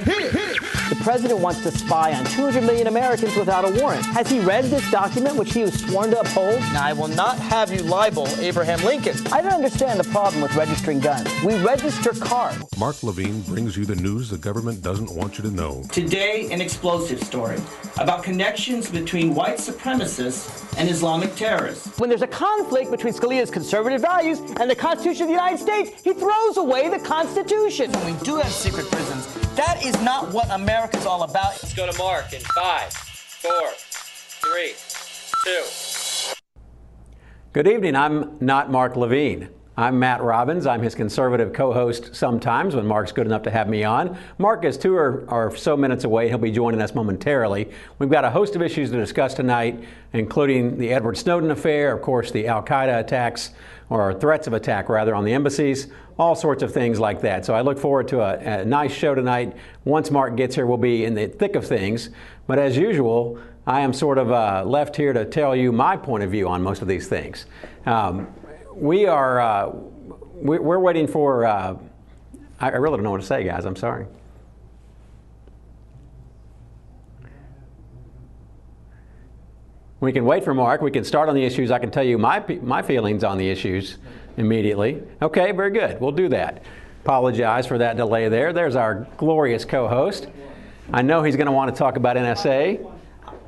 The president wants to spy on 200 million Americans without a warrant. Has he read this document, which he was sworn to uphold? Now, I will not have you libel Abraham Lincoln. I don't understand the problem with registering guns. We register cars. Mark Levine brings you the news the government doesn't want you to know. Today, an explosive story about connections between white supremacists and Islamic terrorists. When there's a conflict between Scalia's conservative values and the Constitution of the United States, he throws away the Constitution. When we do have secret prisons, that is not what America's all about. Let's go to Mark in 5, 4, 3, 2. Good evening. I'm not Mark Levine. I'm Matt Robbins. I'm his conservative co-host sometimes when Mark's good enough to have me on. Mark is 2 or so minutes away. He'll be joining us momentarily. We've got a host of issues to discuss tonight, including the Edward Snowden affair, of course, the al-Qaeda attacks, or threats of attack rather, on the embassies, all sorts of things like that. So I look forward to a nice show tonight. Once Mark gets here, we'll be in the thick of things. But as usual, I am sort of left here to tell you my point of view on most of these things. We're waiting for, I really don't know what to say, guys. I'm sorry. We can wait for Mark. We can start on the issues. I can tell you my feelings on the issues immediately. Okay, very good. We'll do that. Apologize for that delay there. There's our glorious co-host. I know he's going to want to talk about NSA.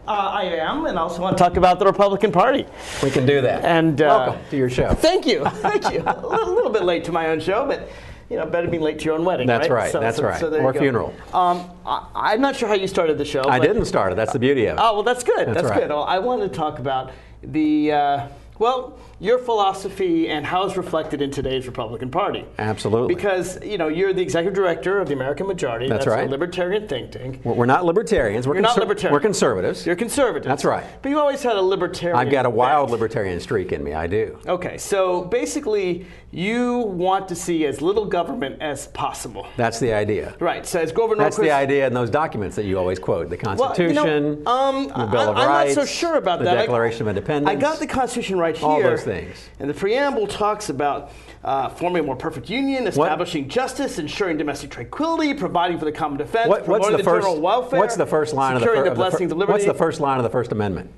I am, and I also want to talk about the Republican Party. We can do that. And welcome to your show. Thank you. Thank you. A little bit late to my own show, but you know, better be late to your own wedding. That's right. That's right. So or funeral. I'm not sure how you started the show. I didn't start it. That's the beauty of it. Oh, well, that's good. That's right. good. Well, I wanted to talk about the your philosophy and how it's reflected in today's Republican Party. Absolutely. Because, you know, you're the executive director of the American Majority. That's right. A libertarian think tank. We're not libertarians. We're not libertarians. We're conservatives. You're conservatives. That's right. But you always had a libertarian I've got a wild bent. libertarian streak in me. I do. Okay, so basically you want to see as little government as possible. That's the idea. Right. So as Grover Norquist... That's the idea in those documents that you always quote. The Constitution, the Bill of Rights, I'm not so sure about the that. Declaration of Independence. I got the Constitution right here. All those things. And the preamble talks about forming a more perfect union, establishing justice, ensuring domestic tranquility, providing for the common defense, promoting the general welfare. What's the first line securing the blessings of liberty? What's the first line of the First Amendment?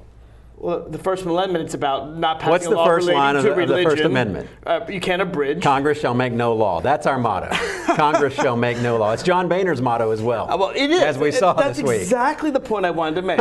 Well, the First Amendment, it's about not passing What's a the law first relating line to of religion. the First Amendment? You can't abridge. Congress shall make no law. That's our motto. Congress shall make no law. It's John Boehner's motto as well. Well, it is. As we saw this week. That's exactly the point I wanted to make.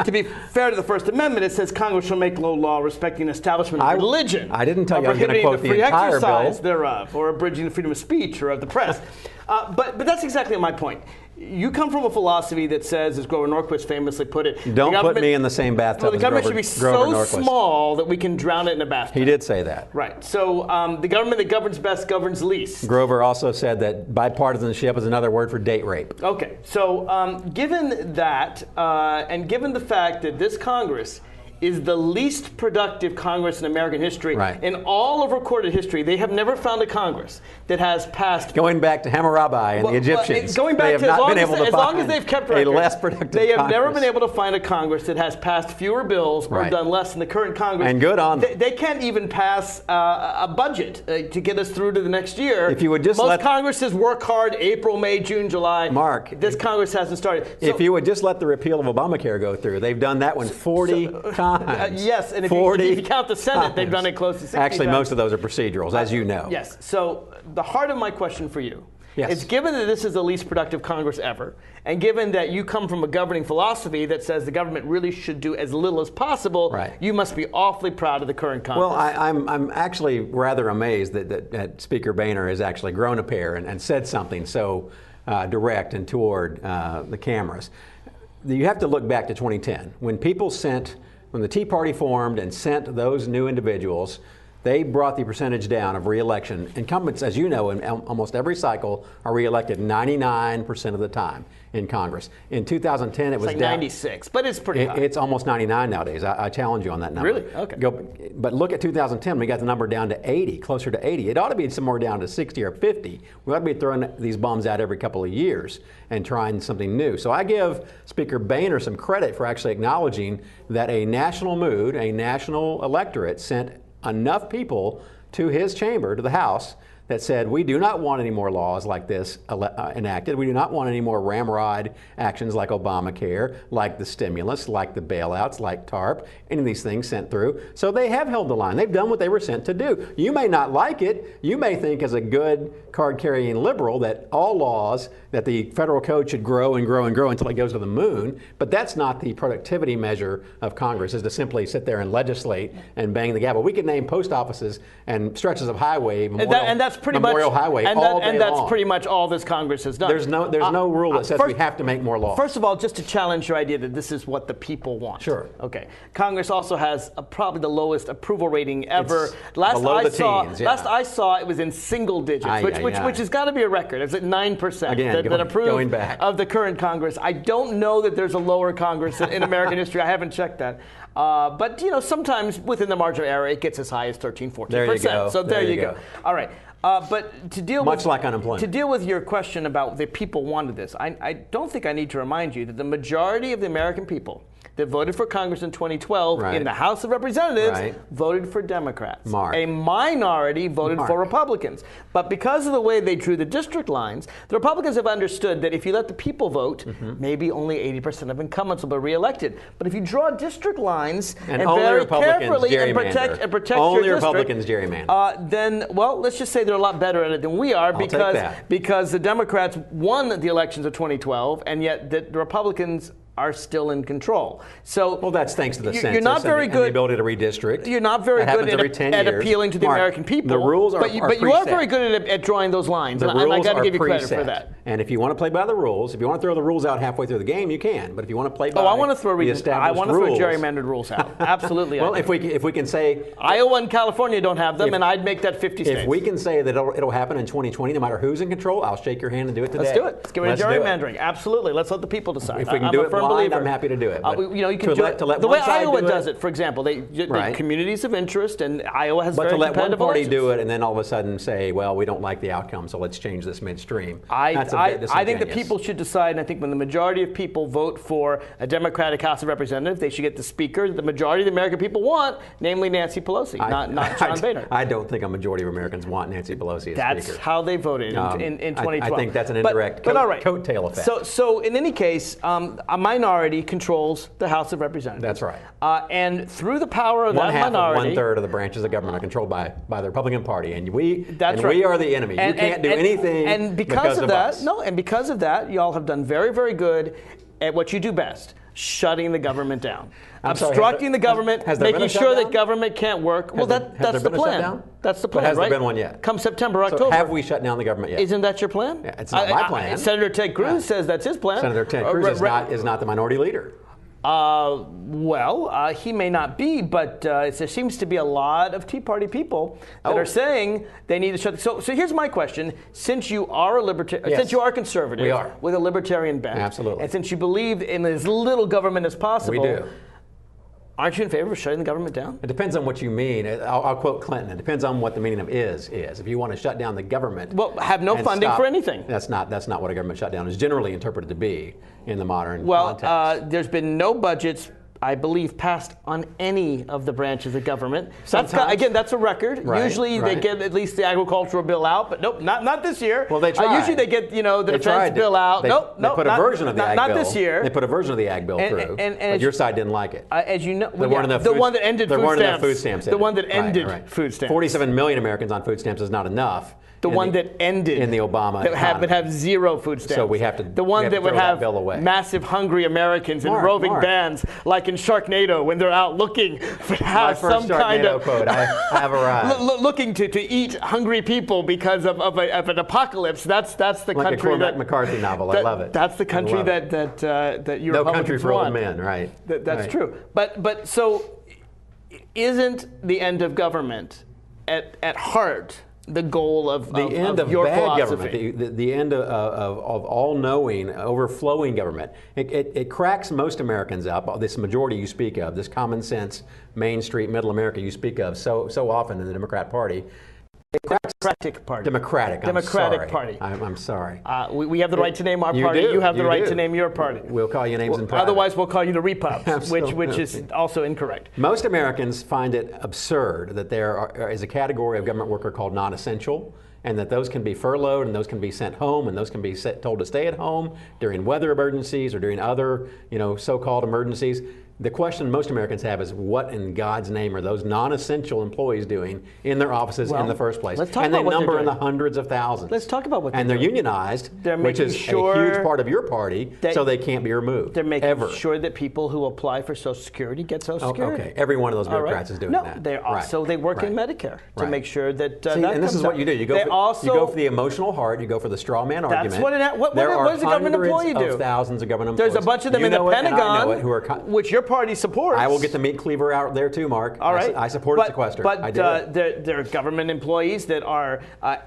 To be fair to the First Amendment, it says Congress shall make no law respecting establishment of religion. I didn't tell you I was going to quote the entire bill. Thereof, or abridging the freedom of speech or of the press. But that's exactly my point. You come from a philosophy that says, as Grover Norquist famously put it, don't put me in the same bathtub well, the as government Grover, should be Grover so Norquist. small that we can drown it in a bathtub. He did say that. Right. So the government that governs best governs least. Grover also said that bipartisanship is another word for date rape. Okay. So given that, and given the fact that this Congress is the least productive Congress in American history. Right. In all of recorded history, they have never found a Congress that has passed... Going back to Hammurabi and the Egyptians, going back they have not been able to find as long as they've kept record, a less productive they have Congress. never been able to find a Congress that has passed fewer bills or Right. done less than the current Congress. And good on them. They can't even pass a budget to get us through to the next year. If you would just Most Congresses work hard April, May, June, July. Mark, this Congress hasn't started. So, if you would just let the repeal of Obamacare go through, they've done that one 40 times. Yes. And if you count the Senate, they've done it close to 60 Actually, times. most of those are procedurals, as you know. Yes. So the heart of my question for you Yes. is, given that this is the least productive Congress ever, and given that you come from a governing philosophy that says the government really should do as little as possible, right. you must be awfully proud of the current Congress. Well, I'm actually rather amazed that Speaker Boehner has actually grown a pair and said something so direct and toward the cameras. You have to look back to 2010 when the Tea Party formed and sent those new individuals. They brought the percentage down of re-election. Incumbents, as you know, in almost every cycle are re-elected 99% of the time in Congress. In 2010, it was like down 96, but it's pretty high. It's almost 99 nowadays. I challenge you on that number. Really? Okay. But look at 2010. We got the number down to 80, closer to 80. It ought to be somewhere down to 60 or 50. We ought to be throwing these bombs out every couple of years and trying something new. So I give Speaker Boehner some credit for actually acknowledging that a national mood, a national electorate sent enough people to his chamber, to the House, that said, we do not want any more laws like this enacted. We do not want any more ramrod actions like Obamacare, like the stimulus, like the bailouts, like TARP, any of these things sent through. So they have held the line. They've done what they were sent to do. You may not like it. You may think as a good card-carrying liberal that all laws, that the federal code should grow and grow and grow until it goes to the moon, but that's not the productivity measure of Congress, is to simply sit there and legislate and bang the gavel. We could name post offices and stretches of highway, that's pretty Memorial much, Highway, and all day that's long. Pretty much all this Congress has done. There's no rule that says we have to make more laws. First of all, just to challenge your idea that this is what the people want. Sure. Okay. Congress also has probably the lowest approval rating ever. It's below the teens, yeah. Last I saw, it was in single digits, which has got to be a record. It's at 9% Again, that approved going back. of the current Congress. I don't know that there's a lower Congress in American history. I haven't checked that. But sometimes within the margin of error, it gets as high as 13, 14%. There you go. So there you go. All right. But to deal much like unemployment. To deal with your question about the people wanted this, I don't think I need to remind you that the majority of the American people that voted for Congress in 2012 in the House of Representatives voted for Democrats. A minority voted for Republicans. But because of the way they drew the district lines, the Republicans have understood that if you let the people vote, maybe only 80% of incumbents will be reelected. But if you draw district lines and very carefully and protect your district, Republicans gerrymander. Then, well, let's just say they're a lot better at it than we are because the Democrats won the elections of 2012, and yet the Republicans are still in control. So, well, that's thanks to the census you're not very and good, the ability to redistrict. You're not very good at appealing to the American people. The rules are but you are very good at drawing those lines. The and rules I got to give you preset. credit for that. And if you want to play by the rules, if you want to throw the rules out halfway through the game, you can. But if you want to play by I want to throw rules, gerrymandered rules out. Absolutely. Well, if we can say Iowa and California don't have them, and I'd make that 50 states. If we can say that it'll happen in 2020, no matter who's in control, I'll shake your hand and do it today. Let's do it. Let's get rid of gerrymandering. Absolutely. Let's let the people decide. If we can do it blind, I'm happy to do it. You can the way Iowa does it, for example, they communities of interest, and Iowa has very competitive elections. But to let one party do it and then all of a sudden say, well, we don't like the outcome, so let's change this midstream. I think the people should decide, and I think when the majority of people vote for a Democratic House of Representatives, they should get the speaker the majority of the American people want, namely Nancy Pelosi, not John Boehner. I don't think a majority of Americans want Nancy Pelosi as speaker. That's how they voted in 2012. I think that's an indirect coattail effect. So in any case, a minority controls the House of Representatives. That's right. And through the power of that minority, 1/3 of the branches of government are controlled by the Republican Party, and we are the enemy. You can't do anything and because of that. us. No, and because of that, y'all have done very, very good at what you do best: shutting the government down, obstructing the government, making sure that government can't work. Well, that's the plan. That's the plan, right? Has there been one yet? Come September, October. So have we shut down the government yet? Isn't that your plan? Yeah, it's not my plan. Senator Ted Cruz says that's his plan. Senator Ted Cruz is not the minority leader. He may not be, but there seems to be a lot of Tea Party people that are saying they need to shut. So here's my question: since you are a libertarian, since you are conservative, we are with a libertarian bent, absolutely, and since you believe in as little government as possible, we do. Aren't you in favor of shutting the government down? It depends on what you mean. I'll quote Clinton. It depends on what the meaning of is. If you want to shut down the government, have no funding for anything. That's not what a government shutdown is generally interpreted to be in the modern context. There's been no budgets, I believe, passed on any of the branches of government. That's a record. Usually they get at least the agricultural bill out, but nope, not this year. Well, they tried. Usually they get the defense bill out. They put a version of the ag bill. Not this year. They put a version of the ag bill through, but your side didn't like it. As you know, the one that ended food stamps. The one that ended food stamps. 47 million Americans on food stamps is not enough. The one that ended in the Obama that would have zero food stamps. So we have to the one that would have massive hungry Americans in roving bands, like in Sharknado, when they're out looking for some kind of quote. I have arrived. Looking to eat hungry people because of an apocalypse. That's the like country a Cormac McCarthy novel. I love it. That's the country that you No Country for Old Men, right? That's true. But so isn't the end of government at heart the goal of the end of your bad philosophy? Government, the end of all-knowing, overflowing government. It cracks most Americans up. This majority you speak of, this common sense, Main Street, Middle America you speak of so often in the Democrat Party. Democratic Party. Democratic. Democratic Party. I'm sorry. We have the right to name our party. You have the right to name your party. We'll call you names in private. Otherwise, we'll call you the Repub, which is also incorrect. Most Americans find it absurd that there is a category of government worker called non-essential, and that those can be furloughed and those can be sent home and those can be told to stay at home during weather emergencies or during other, so-called emergencies. The question most Americans have is, what in God's name are those non-essential employees doing in their offices in the first place? Let's talk and about they what number they're in the doing. hundreds of thousands. Let's talk about what and they're doing. unionized, They're which is a huge part of your party, so they can't be removed. They're making sure that people who apply for Social Security get Social Security. Okay, every one of those bureaucrats is doing that. No, they're also they work in Medicare to make sure that. See, and this is what you do. You go for the emotional heart. You go for the straw man argument. That's what does a government employee do? Of thousands of government employees. There's a bunch of them in the Pentagon, which your party supports. I will get the meat cleaver out there too, Mark. All right. I support sequester. But there are government employees that are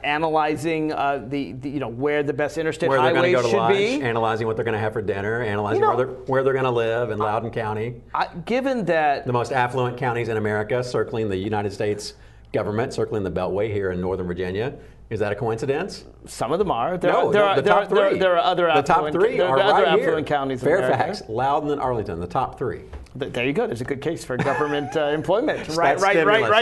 analyzing where the best interstate highways go to should lunch, be, analyzing what they're going to have for dinner, analyzing where they're going to live in Loudoun County. Given that the most affluent counties in America, circling the United States government, circling the Beltway here in Northern Virginia. Is that a coincidence? Some of them are. There are other affluent, top three are right affluent counties in Fairfax, America. Loudoun, and Arlington, the top three. There you go. There's a good case for government employment right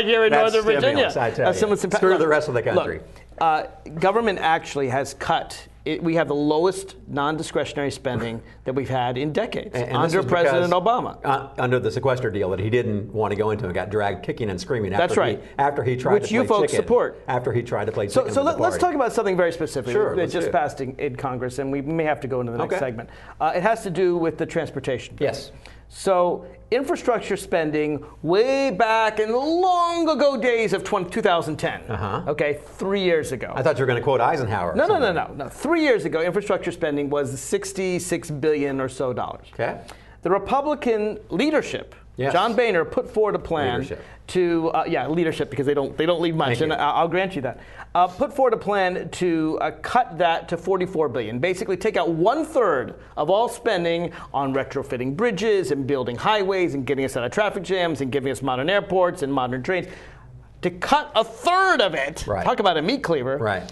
here in Northern Virginia. I tell you. Screw the rest of the country. Look, government actually has cut. We have the lowest non-discretionary spending that we've had in decades under President Obama. Under the sequester deal that he didn't want to go into and got dragged kicking and screaming after he tried to play chicken. Which you folks support. After he tried to play chicken. So let's talk about something very specific that just passed in Congress, and we may have to go into the next segment. It has to do with the transportation bill. Yes. So infrastructure spending way back in the long ago days of 2010. Okay, 3 years ago. I thought you were going to quote Eisenhower. No. 3 years ago, infrastructure spending was $66 billion or so. Okay. The Republican leadership, John Boehner, put forward a plan to leadership, because they don't lead much, and I'll grant you that. Put forward a plan to cut that to $44 billion. Basically, take out 1/3 of all spending on retrofitting bridges and building highways and getting us out of traffic jams and giving us modern airports and modern trains. To cut 1/3 of it, talk about a meat cleaver. Right.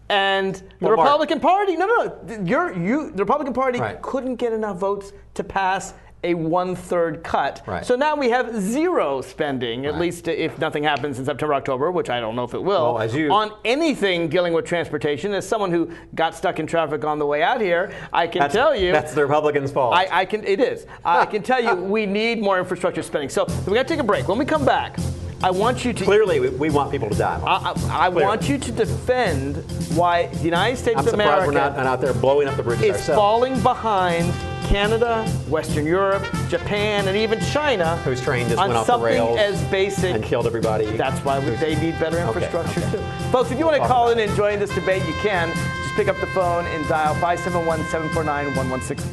And the Republican Party, the Republican Party couldn't get enough votes to pass a 1/3 cut. So now we have zero spending, at least if nothing happens in September, October, which I don't know if it will, on anything dealing with transportation. As someone who got stuck in traffic on the way out here, I can tell you that's the Republicans' fault. It is. I can tell you we need more infrastructure spending. So we're going to take a break. When we come back, I want you to... Clearly, we want people to die. I want you to defend why the United States of America... I'm surprised we're not out there blowing up the bridges ourselves. Is falling behind Canada, Western Europe, Japan, and even China, whose train just went off the rails as basic and killed everybody. That's why they need better infrastructure too. Folks, if you want to call in and join this debate, you can. Just pick up the phone and dial 571-749-1160.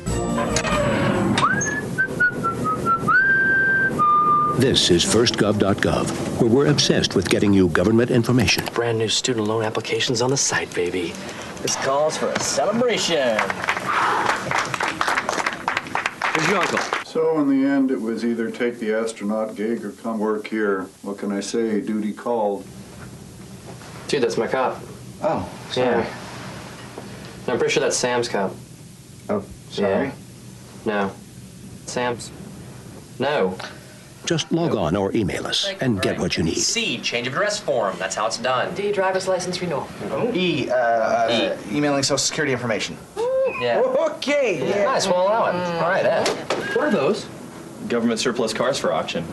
This is firstgov.gov, where we're obsessed with getting you government information. Brand new student loan applications on the site, baby. This calls for a celebration. Where's your uncle? So in the end, it was either take the astronaut gig or come work here. What can I say? Duty called. Dude, that's my cop. Oh, sorry. Yeah. No, I'm pretty sure that's Sam's cop. Oh, sorry? Yeah. No. Sam's? No. Just log on or email us and get what you need. C, change of address form. That's how it's done. D, driver's license renewal. E, emailing Social Security information. Yeah. Okay. Yeah. Nice, we'll allow it. All right, Ed. What are those? Government surplus cars for auction.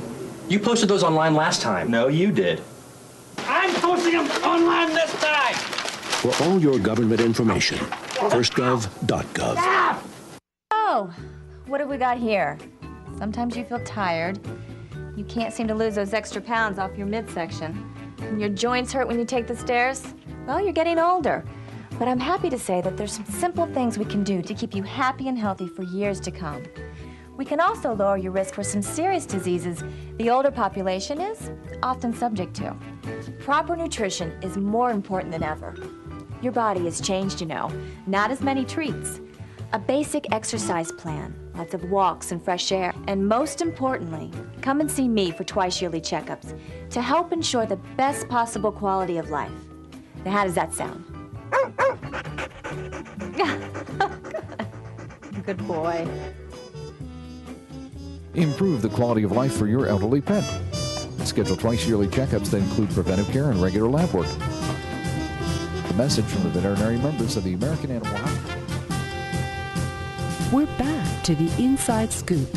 You posted those online last time. No, you did. I'm posting them online this time. For all your government information, firstgov.gov. Oh, what have we got here? Sometimes you feel tired. You can't seem to lose those extra pounds off your midsection. And your joints hurt when you take the stairs. Well, you're getting older. But I'm happy to say that there's some simple things we can do to keep you happy and healthy for years to come. We can also lower your risk for some serious diseases the older population is often subject to. Proper nutrition is more important than ever. Your body has changed, you know. Not as many treats. A basic exercise plan, lots of walks and fresh air, and most importantly, come and see me for twice-yearly checkups to help ensure the best possible quality of life. Now, how does that sound? Good boy. Improve the quality of life for your elderly pet. Schedule twice yearly checkups that include preventive care and regular lab work. A message from the veterinary members of the American Animal Hospital. We're back to the Inside Scoop.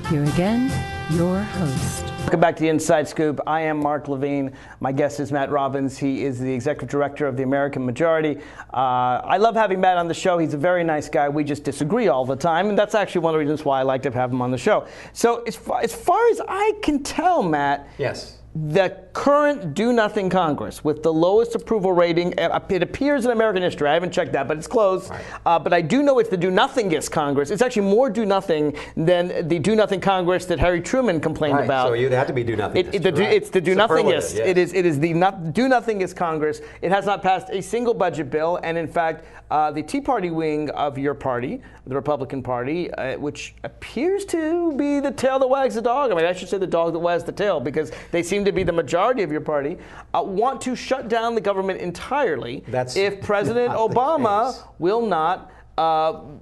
Here again, your host. Welcome back to the Inside Scoop. I am Mark Levine. My guest is Matt Robbins. He is the executive director of the American Majority. I love having Matt on the show. He's a very nice guy. We just disagree all the time, and that's actually one of the reasons why I like to have him on the show. So as far as I can tell, Matt, yes, the current do-nothing Congress with the lowest approval rating, it appears in American history. I haven't checked that, but it's close. Right. But I do know it's the do-nothingest Congress. It's actually more do-nothing than the do-nothing Congress that Harry Truman complained about. So you'd have to be do-nothingest. It's the do-nothingest. Yes. It is the do-nothingest Congress. It has not passed a single budget bill, and in fact, the Tea Party wing of your party, the Republican Party, which appears to be the tail that wags the dog. I mean, I should say the dog that wags the tail, because they seem to be the majority of your party, want to shut down the government entirely if President Obama will not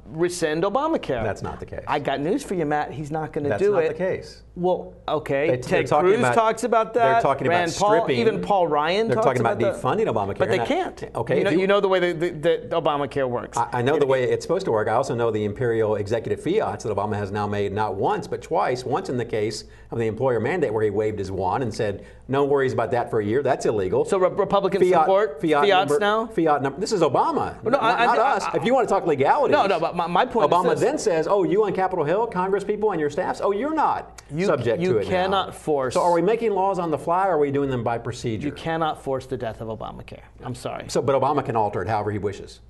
rescind Obamacare. That's not the case. I got news for you, Matt. He's not going to do it. That's not the case. Well, okay. Ted Cruz talks about that. They're talking about stripping. Even Paul Ryan talks about that. They're talking about defunding Obamacare. But they can't. Okay. You know the way that Obamacare works. I know the way it's supposed to work. I also know the imperial executive fiats that Obama has now made not once but twice. Once in the case of the employer mandate where he waved his wand and said, no worries about that for a year. That's illegal. So Republicans support fiats now? Fiat number. This is Obama, well, no, not us. If you want to talk legalities. No, but my point Obama is this. then says, oh, you on Capitol Hill, Congress people and your staffs, oh, you're not subject to it now. You cannot force. So are we making laws on the fly, or are we doing them by procedure? You cannot force the death of Obamacare. I'm sorry. But Obama can alter it however he wishes.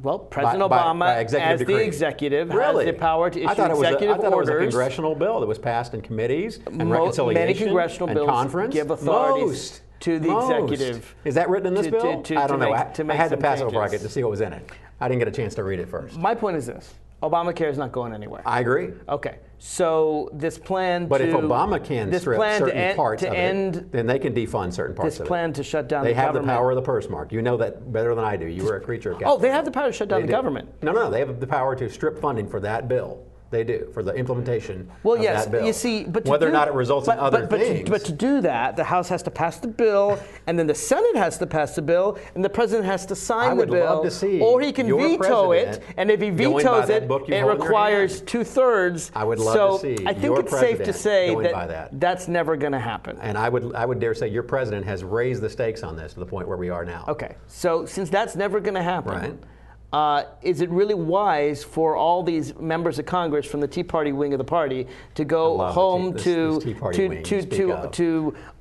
Well, President Obama, by as the executive, has the power to issue executive orders. I thought it was a congressional bill that was passed in committees and reconciliation many congressional and bills conference. Give authorities to the executive. Is that written in this bill? I don't know. I had to pass over to see what was in it. I didn't get a chance to read it first. My point is this. Obamacare is not going anywhere. I agree. Okay. So this plan But if Obama can strip certain parts of it, then they can defund certain parts of it. This plan to shut down the government. They have the power of the purse, Mark. You know that better than I do. You were a creature of capital. Oh, they have the power to shut down the government. No. They have the power to strip funding for that bill. They do, for the implementation of that bill. You see, but whether or not it results in other things. But to do that, the House has to pass the bill, and then the Senate has to pass the bill, and the President has to sign the bill. I would love to see or he can veto it, and if he vetoes it, it requires 2/3. I would love to see. I think it's safe to say that that's never going to happen. And I would dare say your President has raised the stakes on this to the point where we are now. Okay, so since that's never going to happen, is it really wise for all these members of Congress from the Tea Party wing of the party to go home to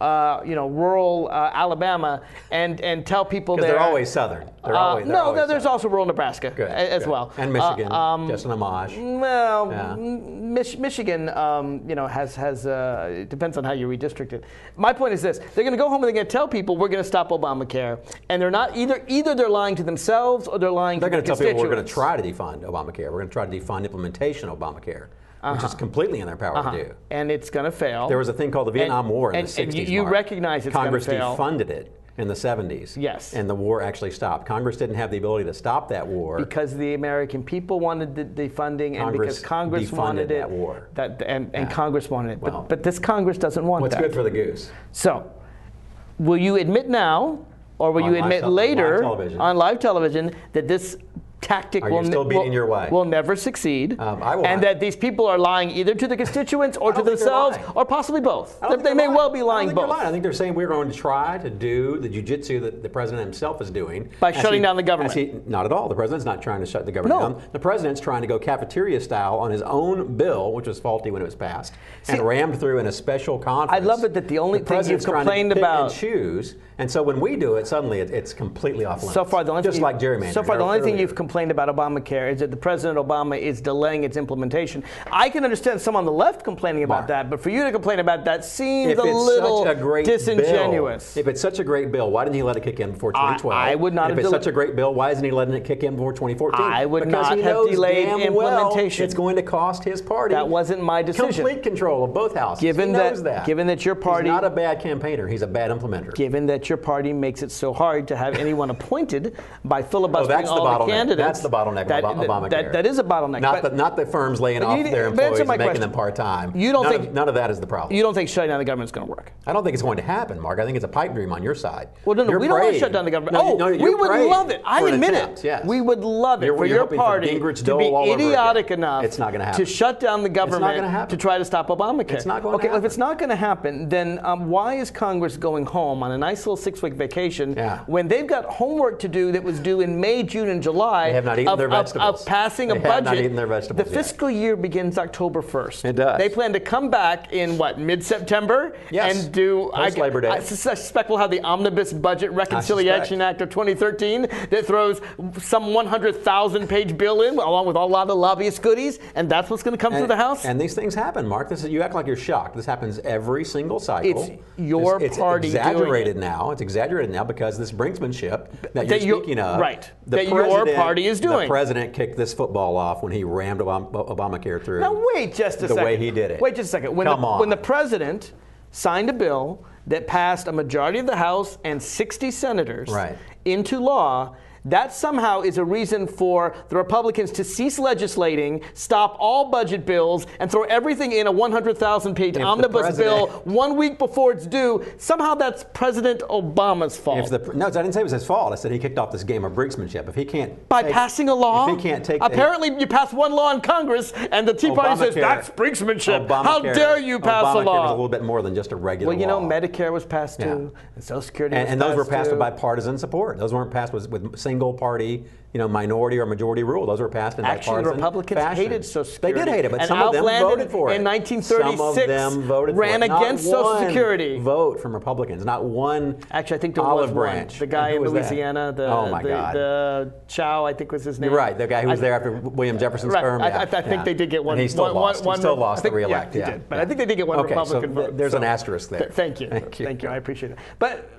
rural Alabama and tell people they're always Southern? There's also rural Nebraska as well, and Michigan, just an homage. Well, Michigan, has it depends on how you redistrict it. My point is this: they're going to go home and they're going to tell people we're going to stop Obamacare, and they're not either they're lying to themselves or they're lying to tell people we're going to try to defund Obamacare. We're going to try to defund implementation of Obamacare, which is completely in their power to do. And it's going to fail. There was a thing called the Vietnam War in the 60s. And you recognize it's going to fail. Congress defunded it in the 70s. Yes. And the war actually stopped. Congress didn't have the ability to stop that war. Because the American people wanted the defunding, and because Congress wanted it. That war. And Congress wanted it. But this Congress doesn't want that. What's good for the goose? So, will you admit now, or will you admit later on live television that this tactic will never succeed, and that these people are lying either to the constituents or to themselves, or possibly both? They may well be lying both. I think they're saying we're going to try to do the jujitsu that the president himself is doing by shutting down the government. Not at all. The president's not trying to shut the government down. The president's trying to go cafeteria style on his own bill, which was faulty when it was passed, and rammed through in a special conference. I love it that the only thing you've complained about and choose. And so when we do it, suddenly it's completely off limits. So far, the only just like gerrymandering. So far, the only thing you've complained about Obamacare is that the President Obama is delaying its implementation. I can understand some on the left complaining about that, but for you to complain about that seems a little disingenuous. If it's such a great bill, why didn't he let it kick in before 2012? I would not. If it's such a great bill, why isn't he letting it kick in before 2014? I would not have delayed implementation. It's going to cost his party. That wasn't my decision. Complete control of both houses. Given that your party, he's not a bad campaigner, he's a bad implementer. Given that yet your party makes it so hard to have anyone appointed by filibustering all the candidates. That's the bottleneck of Obamacare. That is a bottleneck. Not the firms laying off their employees and making them part-time. None of that is the problem. You don't think shutting down the government is going to work? I don't think it's going to happen, Mark. I think it's a pipe dream on your side. Well, no, we don't want to shut down the government. We would love it. I admit it. Yes. We would love it for your party to be idiotic enough to shut down the government to try to stop Obamacare. It's not going to happen. If it's not going to happen, then why is Congress going home on a nice little 6-week vacation when they've got homework to do that was due in May, June, and July they have not eaten their vegetables. Of passing a budget? Have not eaten their vegetables the fiscal year begins October 1st. It does. They plan to come back in mid-September and do Labor Day. I suspect we'll have the Omnibus Budget Reconciliation Act of 2013 that throws some 100,000-page bill in, along with a lot of lobbyist goodies, and that's what's going to come through the House. And these things happen, Mark. You act like you're shocked. This happens every single cycle. It's your party exaggerated now. It's exaggerated now because this brinksmanship that you're speaking of, that your party is doing. The president kicked this football off when he rammed Obamacare through. Now wait just a second. The way he did it. Wait just a second. When the president signed a bill that passed a majority of the House and 60 senators into law, that somehow is a reason for the Republicans to cease legislating, stop all budget bills, and throw everything in a 100,000-page omnibus bill 1 week before it's due. Somehow that's President Obama's fault. No, I didn't say it was his fault. I said he kicked off this game of brinksmanship. If he can't passing a law, if he can't take apparently you pass one law in Congress, and the Tea Party says that's brinksmanship. How dare you pass a law? Obamacare was a little bit more than just a regular law. Well, Medicare was passed too, and Social Security was and those were passed with bipartisan support. Those weren't passed with single party, minority or majority rule. Those were passed in bipartisan fashion. Actually, the Republicans hated Social Security. They did hate it, but some of them voted for it. In 1936, ran against Social Security. Vote from Republicans, not one. Actually, I think there was one. The guy in Louisiana, the Chow, I think was his name. You're right. The guy who was there after William Jefferson's term. I think they did get one. And he still lost. He still lost the re-elect. Yeah, but I think they did get one Republican vote. There's an asterisk there. Thank you. Thank you. I appreciate it. But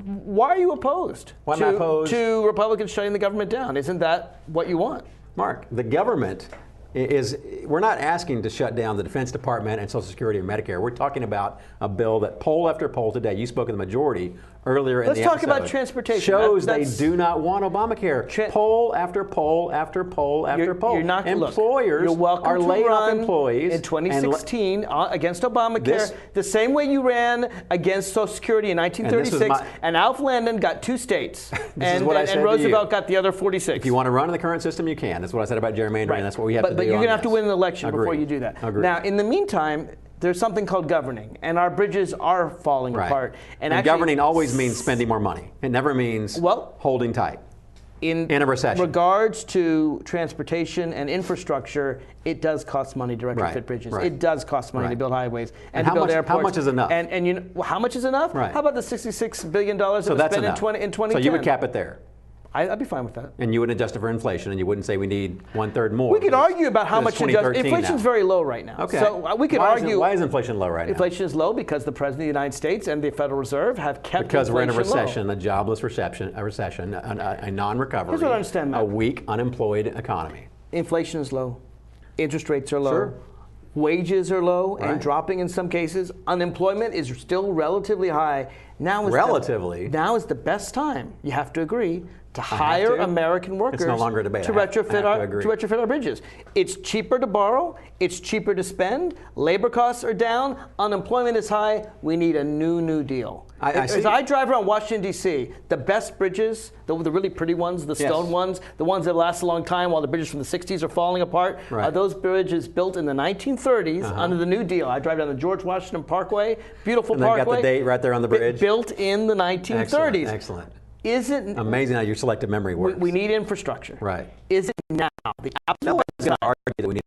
why are you opposed? Why am I opposed to Republicans shutting the government down? Isn't that what you want? Mark, the government we're not asking to shut down the Defense Department and Social Security or Medicare. We're talking about a bill that poll after poll today, you spoke of the majority earlier in the episode. Let's talk about transportation. Shows they do not want Obamacare. Poll after poll after poll after poll. Employers are laying off employees. In 2016 against Obamacare, the same way you ran against Social Security in 1936, and Alf Landon got 2 states, and Roosevelt got the other 46. If you want to run in the current system, you can. That's what I said about gerrymandering. That's what we have to do. But you're going to have to win an election before you do that. Agreed. Now, in the meantime, there's something called governing, and our bridges are falling apart. And actually, governing always means spending more money. It never means holding tight. In a recession. Regards to transportation and infrastructure, it does cost money to retrofit bridges. It does cost money to build highways and to build airports. How much is enough? And how much is enough? How about the $66 billion that was spent in 2010? So you would cap it there? I'd be fine with that. And you wouldn't adjust it for inflation, and you wouldn't say we need 1/3 more. We could argue about how much inflation's very low right now. Okay. So we could argue. Why is inflation low right now? Inflation is low because the President of the United States and the Federal Reserve have kept because we're in a recession, low. A jobless recession, a non-recovery, Here's what I understand, Matt. A weak, unemployed economy. Inflation is low. Interest rates are low. Sure. Wages are low and dropping in some cases. Unemployment is still relatively high. Now is the best time, you have to agree, to hire American workers it's no longer a debate. to retrofit our bridges. It's cheaper to borrow, it's cheaper to spend, labor costs are down, unemployment is high, we need a new deal. As I drive around Washington, D.C., the best bridges, the really pretty ones, the stone ones, the ones that last a long time while the bridges from the 60s are falling apart, are those bridges built in the 1930s under the New Deal. I drive down the George Washington Parkway, beautiful parkway. And they got the date right there on the bridge. Built in the 1930s. Excellent. Is it amazing how your selective memory works? We need infrastructure. Right. Is it now the absolute? No one's going to argue that we need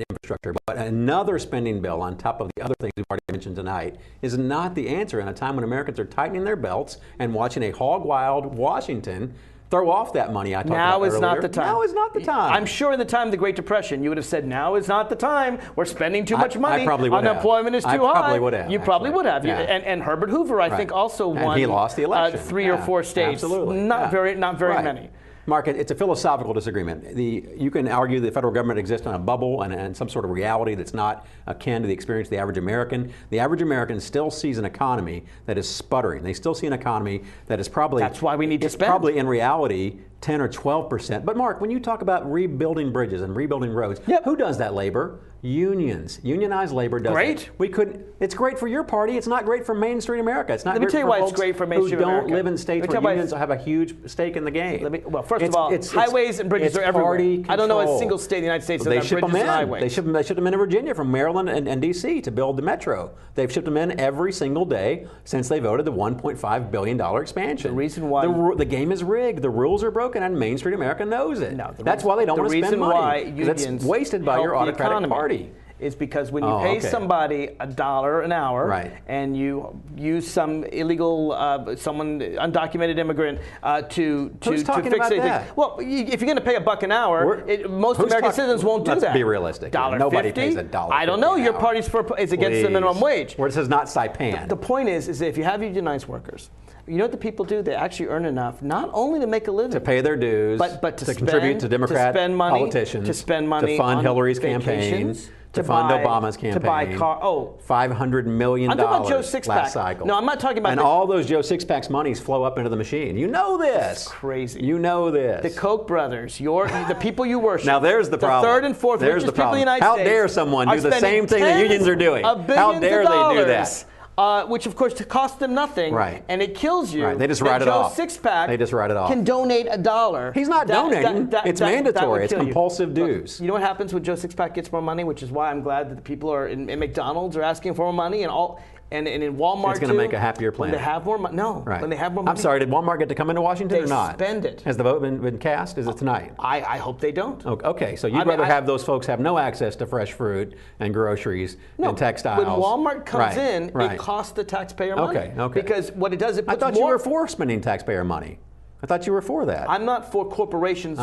infrastructure, but another spending bill on top of the other things we've already mentioned tonight is not the answer in a time when Americans are tightening their belts and watching a hog-wild Washington throw off that money I talked about earlier. Now is not the time. Now is not the time. I'm sure in the time of the Great Depression, you would have said, now is not the time. We're spending too much money. I probably would have. Unemployment is too high. I probably would have. You probably would have. Yeah. And Herbert Hoover, I think, also won. And he lost the election. 3 or 4 states. Absolutely. Not very many. Mark, it's a philosophical disagreement. You can argue the federal government exists in a bubble and some sort of reality that's not akin to the experience of the average American. The average American still sees an economy that is sputtering. They still see an economy that is probably... That's why we need to spend. Probably in reality 10 or 12%. But Mark, when you talk about rebuilding bridges and rebuilding roads, who does that labor? Unions. Unionized labor does it. We couldn't. It's great for your party. It's not great for Main Street America. It's not Let me great tell you for why folks it's great for Main Street who America. don't live in states where unions have a huge stake in the game. Well, first of all, highways and bridges are everywhere. I don't know a single state in the United States that has bridges and highways. They ship them in Virginia from Maryland and D.C. to build the metro. They've shipped them in every single day since they voted the $1.5 billion expansion. The reason why the game is rigged, the rules are broken, and Main Street America knows it. That's why they don't want to spend money. Because it's wasted by your autocratic party. Is because when you pay somebody $1 an hour, and you use some illegal, someone undocumented immigrant to fix anything. Well, if you're going to pay $1 an hour, most American citizens won't do that. Let's be realistic. Nobody pays $1. I don't know. Your party's is against the minimum wage. Where it says not Saipan. The point is that if you have unionized workers, you know what the people do? They actually earn enough not only to make a living, to pay their dues, but to contribute to Democrat politicians, to spend money, to fund on Hillary's campaign, to fund Obama's campaign, to buy car. $500 million I'm talking about Joe Sixpack. Last cycle. No, I'm not talking about. And all those Joe Sixpack's monies flow up into the machine. You know this. It's crazy. You know this. The Koch brothers, the people you worship. Now there's the problem. The third and fourth richest people in the United States. How dare someone do the same thing the unions are doing? How dare they do that? Which of course costs them nothing, and it kills you. They just write it off. Joe Sixpack they just write it off. Can donate $1. He's not donating. It's mandatory. It's compulsive dues. You know what happens when Joe Sixpack gets more money, which is why I'm glad that the people are in McDonald's are asking for more money and all. And in Walmart, it's going to make a happier planet. When they have more money, when they have more money. I'm sorry, did Walmart get to come into Washington or not? They spend it. Has the vote been cast? Is it tonight? I hope they don't. Okay, so you'd rather have those folks have no access to fresh fruit and groceries and textiles. When Walmart comes in, it costs the taxpayer money. Okay. Because what it does, it puts I thought you were for spending taxpayer money. I thought you were for that. I'm not for corporations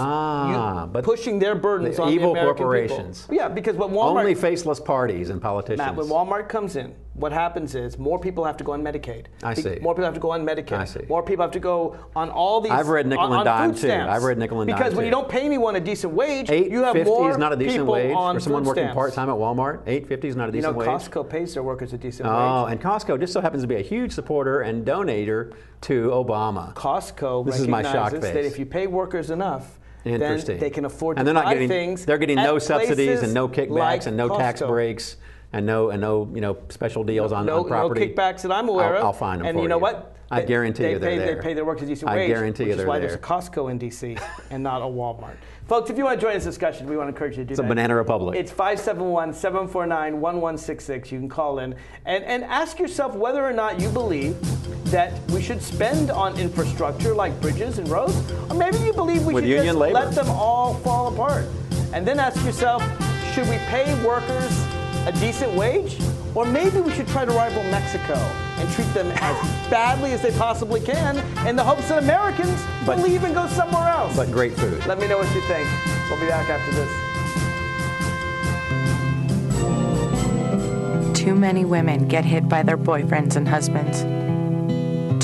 pushing their burdens on the American corporations. People. Yeah, because when Walmart... Only faceless parties and politicians. Matt, when Walmart comes in, what happens is more people have to go on Medicaid. I see. More people have to go on Medicaid. I see. More people have to go on all these... I've read nickel and dime, too. I've read nickel and dime, because when you don't pay anyone a decent wage, you have $8.50 more is not a decent people wage on for someone food working stamps. part-time at Walmart. $8.50 is not a decent wage. Costco pays their workers a decent wage. Oh, and Costco just so happens to be a huge supporter and donator to Obama. Costco this is my shock face. That if you pay workers enough, then they can afford and to buy things. They're getting no subsidies and no kickbacks and no Costco. tax breaks and no special deals on property. No kickbacks that I'm aware of. I'll find them and for you know what? I guarantee you they're there. They pay their workers a decent wage. I guarantee you they're there. Which is why there's a Costco in D.C. and not a Walmart. Folks, if you want to join this discussion, we want to encourage you to do that. It's a banana republic. It's 571-749-1166. You can call in and ask yourself whether or not you believe that we should spend on infrastructure like bridges and roads, or maybe you believe we should just let them all fall apart. And then ask yourself, should we pay workers a decent wage? Or maybe we should try to rival Mexico and treat them as badly as they possibly can in the hopes that Americans will leave and go somewhere else. But great food. Let me know what you think. We'll be back after this. Too many women get hit by their boyfriends and husbands.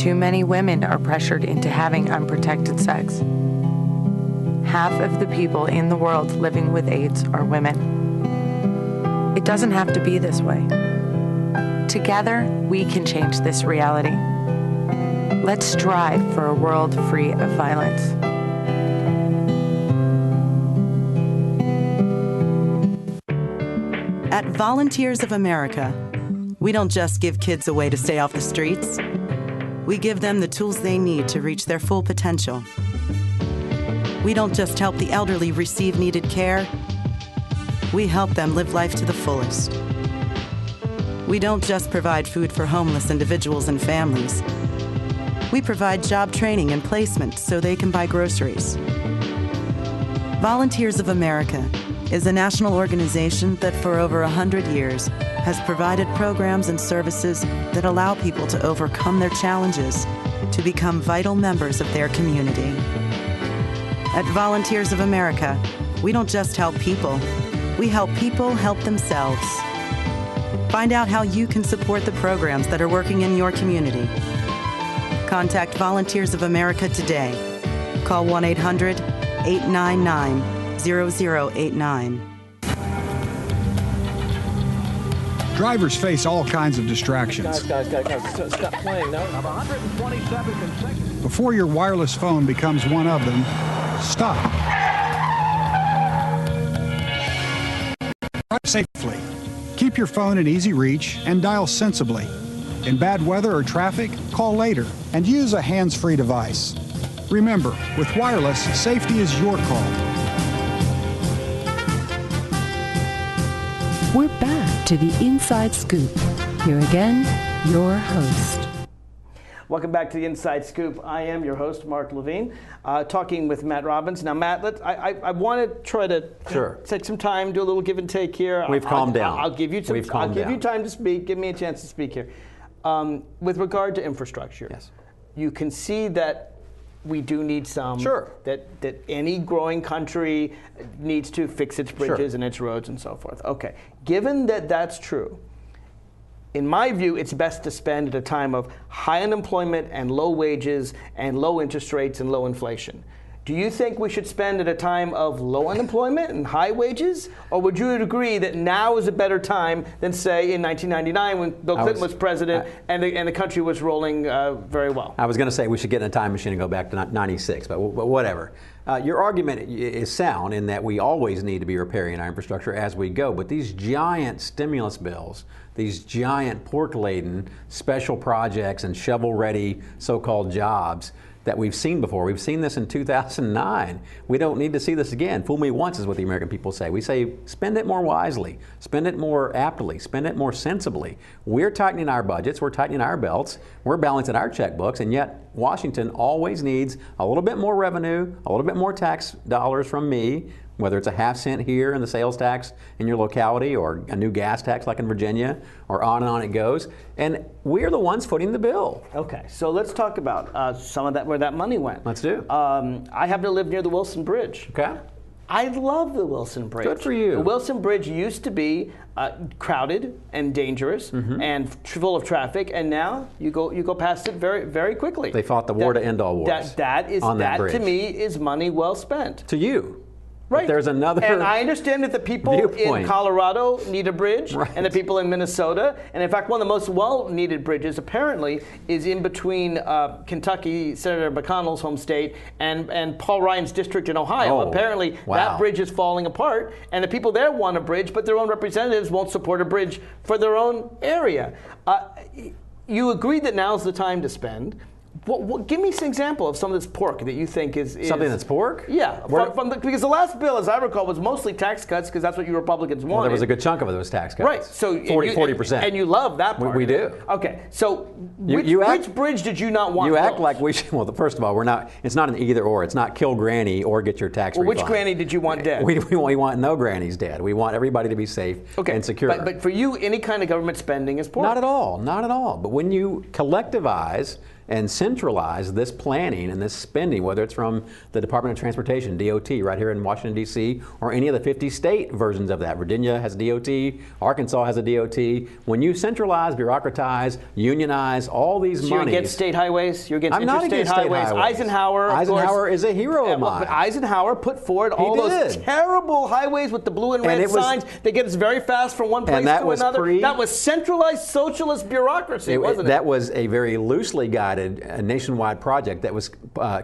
Too many women are pressured into having unprotected sex. Half of the people in the world living with AIDS are women. It doesn't have to be this way. Together, we can change this reality. Let's strive for a world free of violence. At Volunteers of America, we don't just give kids a way to stay off the streets. We give them the tools they need to reach their full potential. We don't just help the elderly receive needed care. We help them live life to the fullest. We don't just provide food for homeless individuals and families. We provide job training and placement so they can buy groceries. Volunteers of America is a national organization that for over 100 years has provided programs and services that allow people to overcome their challenges to become vital members of their community. At Volunteers of America, we don't just help people, we help people help themselves. Find out how you can support the programs that are working in your community. Contact Volunteers of America today. call 1-800-899-0089. Drivers face all kinds of distractions. Guys, stop playing. No. 127 consecutive. Before your wireless phone becomes one of them, stop. Drive safely. Keep your phone in easy reach and dial sensibly. In bad weather or traffic, call later and use a hands-free device. Remember, with wireless, safety is your call. We're back to the Inside Scoop. Here again, your host. Welcome back to the Inside Scoop. I am your host, Mark Levine, talking with Matt Robbins. Now, Matt, I want to try to take some time, do a little give and take here. We've calmed down. I'll give you some. I'll give you time to speak. Give me a chance to speak here. With regard to infrastructure, yes, you can see that we do need some. Sure. That any growing country needs to fix its bridges and its roads and so forth. Okay. Given that that's true, in my view, it's best to spend at a time of high unemployment and low wages and low interest rates and low inflation. Do you think we should spend at a time of low unemployment and high wages? Or would you agree that now is a better time than, say, in 1999 when Bill Clinton was president and the country was rolling very well? I was going to say we should get in a time machine and go back to 96, but whatever. Your argument is sound in that we always need to be repairing our infrastructure as we go, but these giant stimulus bills, these giant pork-laden special projects and shovel-ready so-called jobs that we've seen before. We've seen this in 2009. We don't need to see this again. Fool me once is what the American people say. We say spend it more wisely, spend it more aptly, spend it more sensibly. We're tightening our budgets, we're tightening our belts, we're balancing our checkbooks, and yet Washington always needs a little bit more revenue, a little bit more tax dollars from me, whether it's a half cent here in the sales tax in your locality or a new gas tax like in Virginia, or on and on it goes. And we're the ones footing the bill. Okay, so let's talk about some of that, where that money went. Let's do. I happen to live near the Wilson Bridge. Okay. I love the Wilson Bridge. Good for you. The Wilson Bridge used to be crowded and dangerous and full of traffic, and now you go past it very, very quickly. They fought the war to end all wars. That to me is money well spent. To you. Right. But there's another. And I understand that the people in Colorado need a bridge, and the people in Minnesota, and in fact, one of the most well-needed bridges apparently is in between Kentucky, Senator McConnell's home state, and Paul Ryan's district in Ohio. Apparently, that bridge is falling apart, and the people there want a bridge, but their own representatives won't support a bridge for their own area. You agree that now's the time to spend. Give me some example of some of this pork that you think is something that's pork? Yeah, because the last bill, as I recall, was mostly tax cuts because that's what you Republicans wanted. Well, there was a good chunk of it that was tax cuts. Right, so 40%. And you love that part. We do. Okay, so which bridge did you not want? You act like we should. Well, first of all, we're not. It's not an either or. It's not kill granny or get your tax refund. Which granny did you want dead? We want no grannies dead. We want everybody to be safe and secure. But for you, any kind of government spending is pork. Not at all. Not at all. But when you collectivize and centralize this planning and this spending, whether it's from the Department of Transportation, DOT, right here in Washington, D.C., or any of the 50 state versions of that. Virginia has a DOT, Arkansas has a DOT. When you centralize, bureaucratize, unionize all these monies. You're against state highways? You're against interstate highways? Eisenhower is a hero of mine. But Eisenhower put forward all those terrible highways with the blue and red signs. They get us very fast from one place to another. That was centralized socialist bureaucracy, wasn't it? That was a very loosely guided a nationwide project that was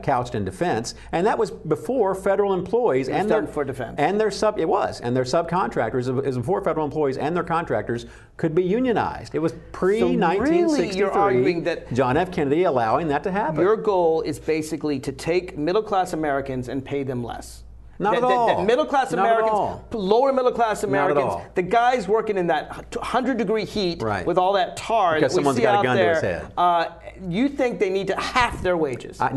couched in defense, and that was before federal employees and their subcontractors. It was before federal employees and their contractors could be unionized. It was pre-1963. Really, you're arguing that John F. Kennedy allowing that to happen. Your goal is basically to take middle-class Americans and pay them less. Not at all. That middle-class Americans, lower middle-class Americans, the guys working in that 100-degree heat with all that tar because that we someone's see got out a gun there, to his head. You think they need to half their wages? I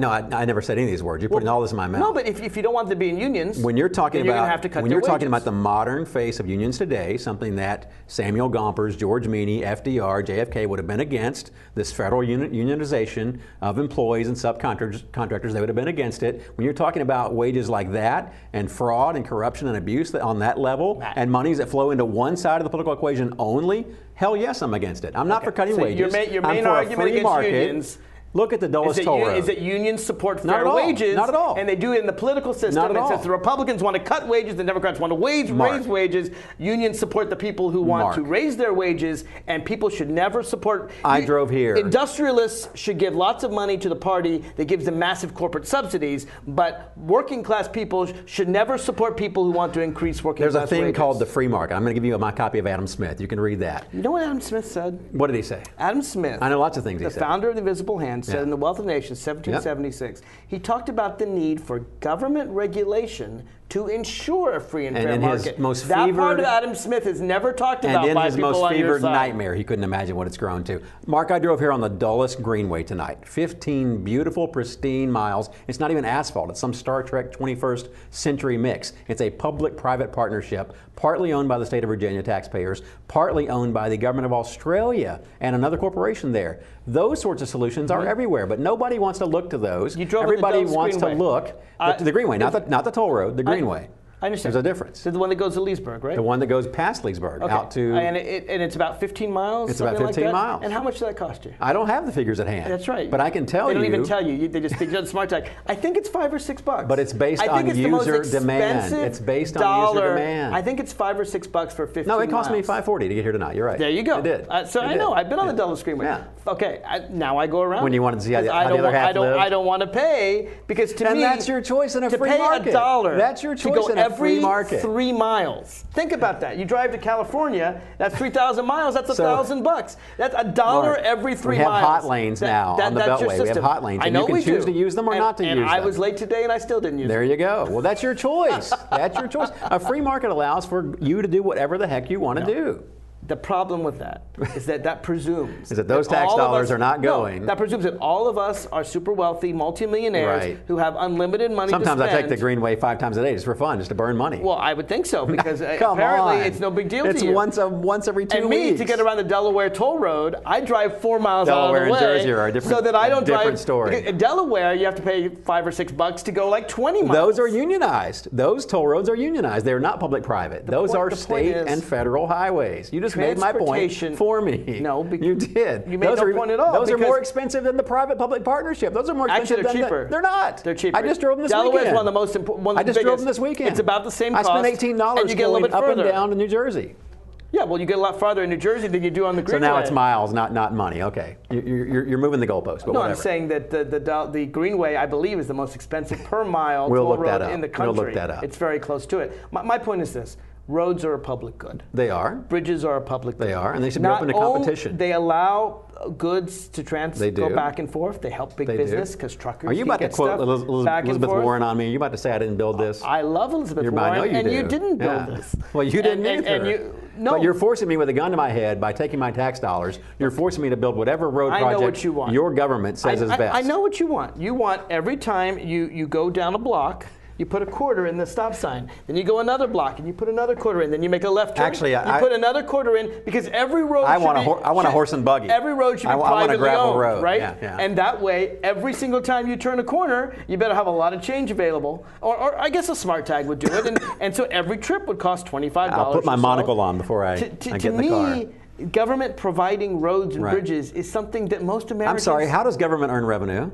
never said any of these words. You're putting all this in my mouth. No, but if you don't want them to be in unions, when you're talking you're going to have to cut when their you're talking wages. about the modern face of unions today, something that Samuel Gompers, George Meany, FDR, JFK would have been against, this federal unionization of employees and subcontractors, they would have been against it. When you're talking about wages like that and fraud and corruption and abuse on that level, and monies that flow into one side of the political equation only, hell yes, I'm against it. I'm not for cutting wages. Your main argument against unions Look at the dullest toll road. Is that unions support Not fair at all. wages? Not at all. And they do it in the political system. Not at all. Since the Republicans want to cut wages, the Democrats want to raise wages. Unions support the people who want to raise their wages, and people should never support. I drove here. Industrialists should give lots of money to the party that gives them massive corporate subsidies, but working class people should never support people who want to increase working class wages. There's a thing called the free market. I'm going to give you my copy of Adam Smith. You can read that. You know what Adam Smith said? What did he say? Adam Smith. I know lots of things he said. The founder of the Invisible Hand said in The Wealth of Nations, 1776, he talked about the need for government regulation to ensure a free and fair market. That part of Adam Smith is never talked about by people on your side. And in his most fevered nightmare, he couldn't imagine what it's grown to. Mark, I drove here on the dullest greenway tonight. 15 beautiful, pristine miles. It's not even asphalt. It's some Star Trek 21st century mix. It's a public-private partnership, partly owned by the state of Virginia taxpayers, partly owned by the government of Australia and another corporation there. Those sorts of solutions are everywhere, but nobody wants to look to those. Everybody wants to look to the greenway, not the toll road, the greenway. I understand. There's a difference. So the one that goes to Leesburg, right? The one that goes past Leesburg out to... And it's about 15 miles? It's about 15 miles. And how much does that cost you? I don't have the figures at hand. That's right. But I can tell you... They don't even tell you. They just think it's smart tag. I think it's $5 or $6. But it's based on user demand. It's based on user demand. I think it's $5 or $6 for 15 miles. No, it cost me $5.40 to get here tonight. You're right. There you go. It did. So I know. I've been on the Dulles Greenway. Yeah. Okay. Now I go around. When you wanted to see how the other half lived. I don't want to pay because to me... And that's your choice in a free market. To pay $1. That's your choice in a free market. 3 miles. Think about that. You drive to California, that's 3,000 miles, that's $1,000. That's $1 every 3 miles. We have hot lanes now on the Beltway. We have hot lanes. I know and you can choose to use them or not to use them. And I was late today and I still didn't use them. There you go. Well, that's your choice. That's your choice. A free market allows for you to do whatever the heck you want to do. The problem with that is that presumes is that those tax dollars are not going. No, that presumes that all of us are super wealthy multimillionaires who have unlimited money Sometimes to spend. I take the Greenway 5 times a day just for fun, just to burn money. Well, I would think so because apparently it's no big deal to you. It's once every 2 weeks. And me, to get around the Delaware toll road, I drive 4 miles out of the way. Delaware and Jersey are a different, so that I don't different story. In Delaware, you have to pay $5 or $6 to go like 20 miles. Those are unionized. Those toll roads are unionized. They're not public-private. Those are state and federal highways. You just made my point for me. No, you did. You made no point at all. Those are more expensive than the private-public partnership. Those are more expensive. Actually, they're cheaper. They're not. They're cheaper. I just drove them this weekend. Delaware is one of the most important. I just drove them this weekend. It's about the same cost. I spent $18 and you get a little bit up further. and down to New Jersey. Yeah, well, you get a lot farther in New Jersey than you do on the Greenway. So now it's miles, not money. Okay, you're moving the goalposts, but no, whatever. I'm saying that the Greenway, I believe, is the most expensive per mile toll road in the country. We'll look that up. It's very close to it. My point is this. Roads are a public good. They are. Bridges are a public good. They are, and they should be open to competition. They allow goods to go back and forth. They help big business because truckers Are you about to quote Elizabeth Warren on me? Are you about to say I didn't build this? I love Elizabeth Warren, I know you do. You didn't build this. Well, you didn't either. No. But you're forcing me with a gun to my head by taking my tax dollars. You're forcing me to build whatever road project your government says is best. I know what you want. You want every time you go down a block, you put a quarter in the stop sign. Then you go another block and you put another quarter in. Then you make a left turn. Actually, you put another quarter in because every road I want a horse and buggy. Every road should be privately owned, road. right? Yeah. And that way, every single time you turn a corner, you better have a lot of change available. Or I guess a smart tag would do it. And so every trip would cost $25. I'll put my monocle on before I get in the car. Government providing roads and bridges is something that most Americans... I'm sorry, how does government earn revenue?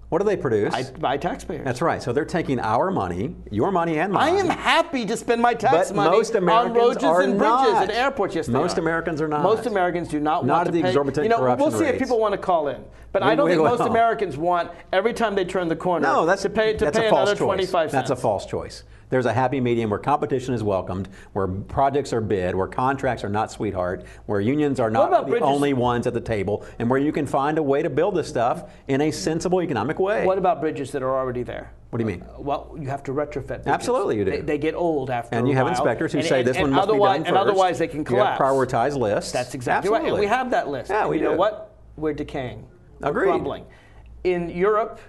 What do they produce? By taxpayers. That's right. So they're taking our money, your money and mine. I am happy to spend my tax money on roads and bridges and airports. Yes, most Americans are not. Most Americans do not want to pay. Not at the exorbitant corruption we'll see if people want to call in. But I don't think most Americans want every time they turn the corner to pay another 25 cents. That's a false choice. There's a happy medium where competition is welcomed, where projects are bid, where contracts are not sweetheart, where unions are not the only ones at the table, and where you can find a way to build this stuff in a sensible economic way. What about bridges that are already there? What do you mean? Well, you have to retrofit bridges. Absolutely you do. They get old after a while. And you have inspectors who say this one must be done first. And otherwise they can collapse. You have prioritized lists. That's exactly right. And we have that list. Yeah, we do. You know what? We're decaying. Agreed. We're crumbling. In Europe,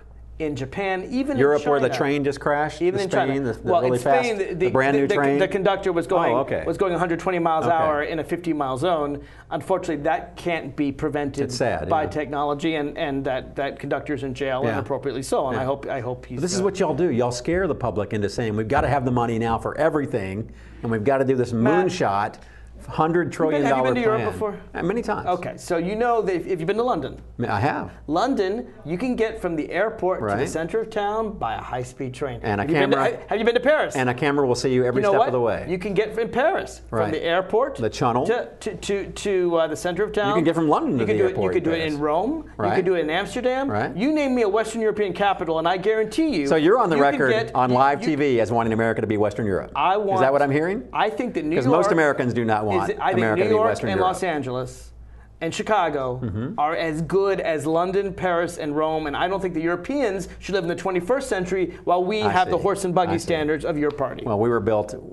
in Japan, even Europe, in China, where the train just crashed. Even in China, really Spain, fast, the brand new train. The conductor was going 120 miles an hour in a 50-mile zone. Unfortunately, that can't be prevented by technology, and that conductor's in jail, and appropriately so. And I hope he's. This is what y'all do. Y'all scare the public into saying we've got to have the money now for everything, and we've got to do this moonshot $100 trillion plan. Have you been to Europe before? Many times. Okay, so you know that if you've been to London. I have. London, you can get from the airport to the center of town by a high-speed train. And have you been to Paris? And a camera will see you every step of the way. You can get in Paris from the airport, the tunnel, to the center of town. You can get from London to the airport. You could do it in Rome. Right. You could do it in Amsterdam. Right. You name me a Western European capital, and I guarantee you. So you're on the record on live TV as wanting America to be Western Europe. Is that what I'm hearing? I think that New York. Because most Americans do not want America to be Western Europe. And Los Angeles and Chicago are as good as London, Paris, and Rome, and I don't think the Europeans should live in the 21st century while we have the horse and buggy standards of your party. Well,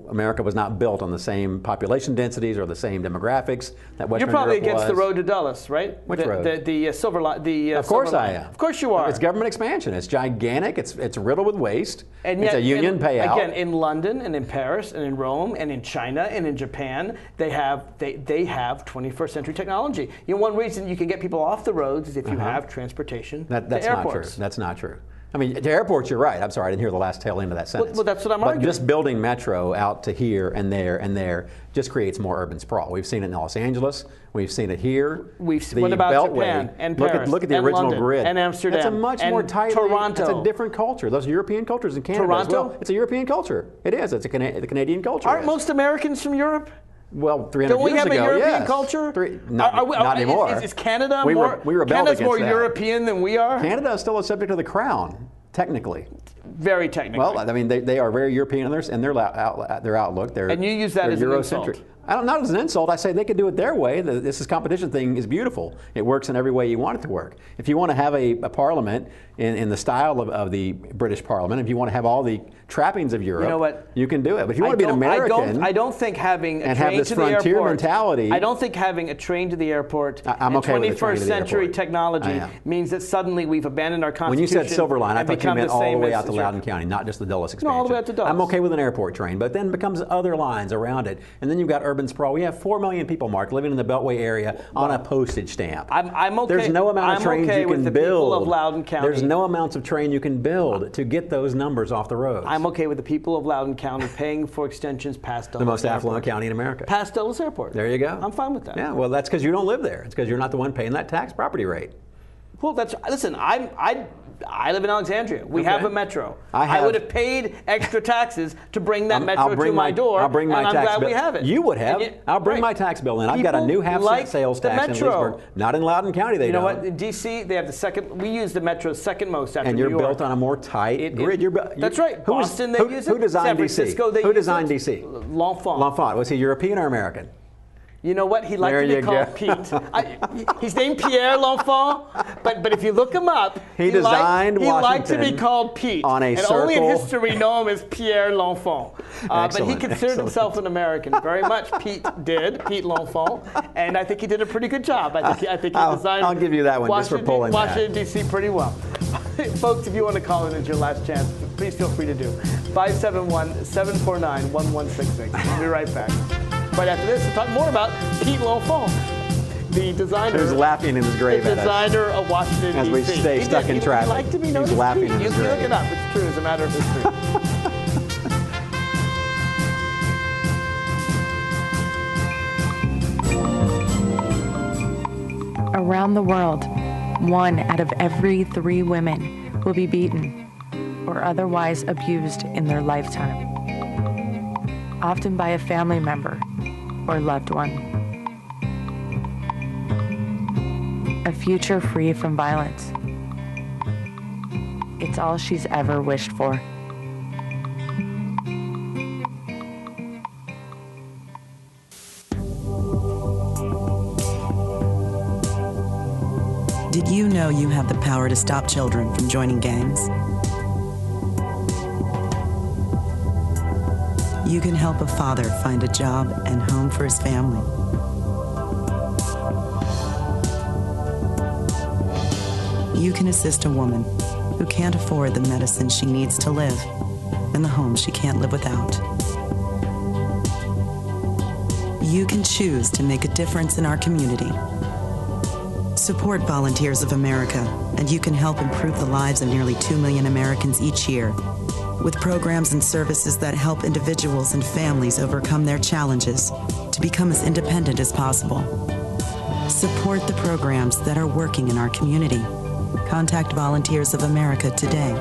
America was not built on the same population densities or the same demographics that Western Europe was. You're probably against the road to Dulles, right? Which road? The Silver Line. Of course I am. Of course you are. It's government expansion. It's gigantic. It's riddled with waste. And it's a union payout. Again, in London and in Paris and in Rome and in China and in Japan, they have 21st century technology. You know, one reason you can get people off the roads is if you have transportation to airports. Not true. That's not true. I mean, to airports, you're right. I'm sorry, I didn't hear the last tail end of that sentence. Well, that's what I'm arguing. But just building metro out to here and there just creates more urban sprawl. We've seen it in Los Angeles. We've seen it here. What about Beltway. Japan and Paris? Look at the and original London grid. And Amsterdam. That's a much more tight. Toronto. It's a different culture. Those are European cultures in Canada as well. It's a European culture. It is. It's the Canadian culture. Aren't most Americans from Europe? Well, 300 Don't we years have ago, a European yes. culture? Not anymore. Is Canada we more? We rebelled Canada's against more that. European than we are. Canada is still a subject of the crown, technically. Very technically. Well, I mean, they are very European in their outlook. And you use that as an insult. Not as an insult. I say they can do it their way. This competition thing is beautiful. It works in every way you want it to work. If you want to have a parliament in the style of the British Parliament, if you want to have all the trappings of Europe, you know what? You can do it. But if you want to be an American, I don't think having a and train have this to the frontier airport, mentality. I don't think having a train to the airport I'm okay and with a train 21st to the century airport. technology means that suddenly we've abandoned our Constitution. When you said Silver Line, I thought you meant all the way out to Israel. Loudoun County, not just the Dulles expansion. No, all the way out to Dulles. I'm okay with an airport train, but then becomes other lines around it. And then you've got urban sprawl. We have 4 million people, Mark, living in the Beltway area on a postage stamp. I'm okay. There's no amount of trains you can with the build. People of Loudoun County. There's no amounts of train you can build to get those numbers off the roads. I'm okay with the people of Loudoun County paying for extensions past Dulles The most Airport. affluent county in America. Past Dulles Airport. There you go. I'm fine with that. Yeah, well, that's because you don't live there. It's because you're not the one paying that tax property rate. Well, listen, I live in Alexandria. We have a metro. I would have paid extra taxes to bring that metro to my door. I'll bring my and tax I'm glad bill. we have it. You would have. I'll bring my tax bill in. I've got a new half-cent sales tax in Leesburg. Not in Loudoun County, they don't. You know what? In D.C., they have the second. We use the metro's second most after New York. And you're built on a more tight grid. That's right. Boston, they use it. Who designed San D.C.? Francisco, they Who use designed it. D.C.? L'Enfant. L'Enfant. Was he European or American? You know what? He liked to be called Pete. He's named Pierre L'Enfant, but if you look him up, he designed Washington. He liked to be Washington called Pete. On a and circle. only in history know him as Pierre L'Enfant. But he considered himself an American. Very much Pete L'Enfant, and I think he did a pretty good job. I think he designed. I'll give you that one just for pulling Washington D.C. pretty well. Folks, if you want to call in, it's your last chance. Please feel free to do. 571-749-1166. We'll be right back. Right after this, we'll talk more about Pete L'Enfant, the designer. Who's laughing in his grave the designer of Washington, as we stay stuck in traffic. Like to be noticed. He's laughing in his grave. Look it up. It's true. It's a matter of history. Around the world, 1 out of every 3 women will be beaten or otherwise abused in their lifetime, often by a family member or loved one. A future free from violence. It's all she's ever wished for. Did you know you have the power to stop children from joining gangs? You can help a father find a job and home for his family. You can assist a woman who can't afford the medicine she needs to live and the home she can't live without. You can choose to make a difference in our community. Support Volunteers of America, and you can help improve the lives of nearly 2 million Americans each year. with programs and services that help individuals and families overcome their challenges to become as independent as possible. Support the programs that are working in our community. Contact Volunteers of America today.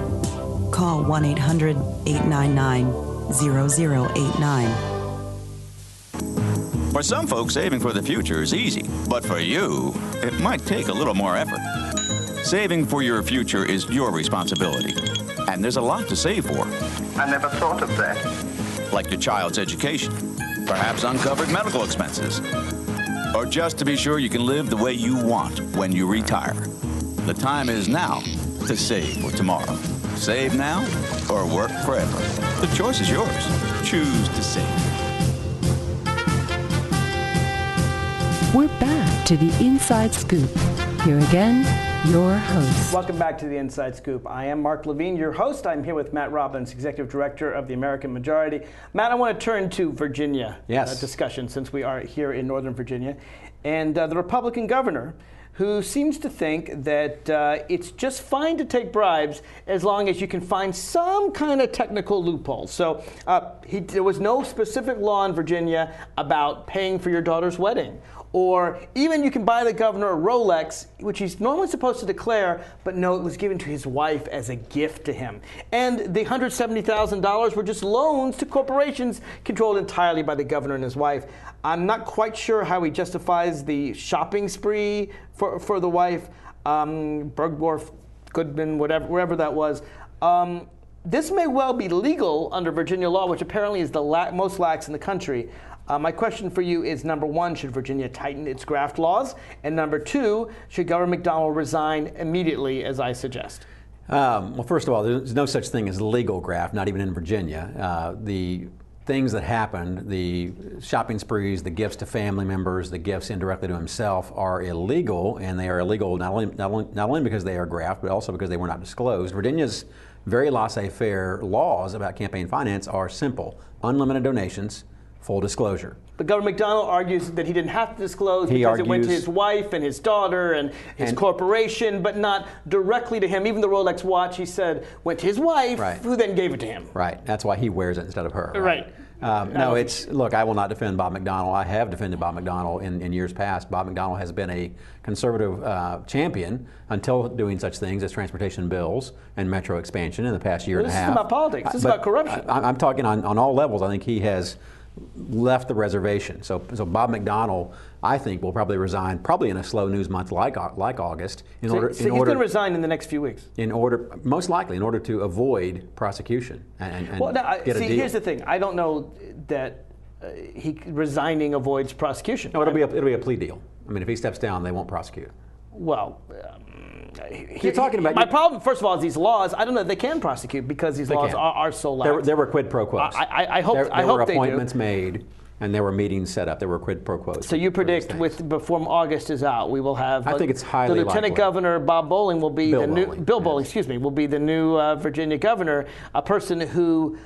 Call 1-800-899-0089. For some folks, saving for the future is easy, but for you, it might take a little more effort. Saving for your future is your responsibility, and there's a lot to save for. I never thought of that. Like your child's education, perhaps uncovered medical expenses, or just to be sure you can live the way you want when you retire. The time is now to save for tomorrow. Save now or work forever. The choice is yours. Choose to save. We're back to the Inside Scoop. Here again, your host. Welcome back to the Inside Scoop. I am Mark Levine, your host. I'm here with Matt Robbins, Executive Director of the American Majority. Matt, I want to turn to Virginia discussion, since we are here in Northern Virginia. And the Republican governor, who seems to think that it's just fine to take bribes as long as you can find some kind of technical loophole. So there was no specific law in Virginia about paying for your daughter's wedding. Or even you can buy the governor a Rolex, which he's normally supposed to declare, but no, it was given to his wife as a gift to him. And the $170,000 were just loans to corporations controlled entirely by the governor and his wife. I'm not quite sure how he justifies the shopping spree for the wife, Bergdorf, Goodman, wherever that was. This may well be legal under Virginia law, which apparently is the most lax in the country. My question for you is, number one, should Virginia tighten its graft laws? And number two, should Governor McDonnell resign immediately, as I suggest? Well, first of all, there's no such thing as legal graft, not even in Virginia. The things that happened, the shopping sprees, the gifts to family members, the gifts indirectly to himself, are illegal, and they are illegal not only because they are graft, but also because they were not disclosed. Virginia's very laissez-faire laws about campaign finance are simple: unlimited donations, full disclosure. But Governor McDonnell argues that he didn't have to disclose because it went to his wife and his daughter and his corporation, but not directly to him. Even the Rolex watch, he said, went to his wife, who then gave it to him. Right. That's why he wears it instead of her. Right. No, look, I will not defend Bob McDonnell. I have defended Bob McDonnell in years past. Bob McDonnell has been a conservative champion until doing such things as transportation bills and metro expansion in the past year and a half. This is about politics. This is about corruption. I'm talking on all levels. I think he has left the reservation. So Bob McDonnell, I think, will probably resign, probably in a slow news month like August. He's going to resign in the next few weeks. Most likely, in order to avoid prosecution and get a deal. Here's the thing. I don't know that he resigning avoids prosecution. No, it'll be a plea deal. I mean, if he steps down, they won't prosecute. Well, you're talking about my problem. First of all, is these laws. I don't know if they can prosecute because these laws are so lax. There were quid pro quos. I hope there were they appointments made, and there were meetings set up. There were quid pro quos. So you predict before August is out, we will have. I think it's highly the Lieutenant likely. Governor Bob Bowling will be Bill Bowling, excuse me, will be the new Virginia governor, a person who,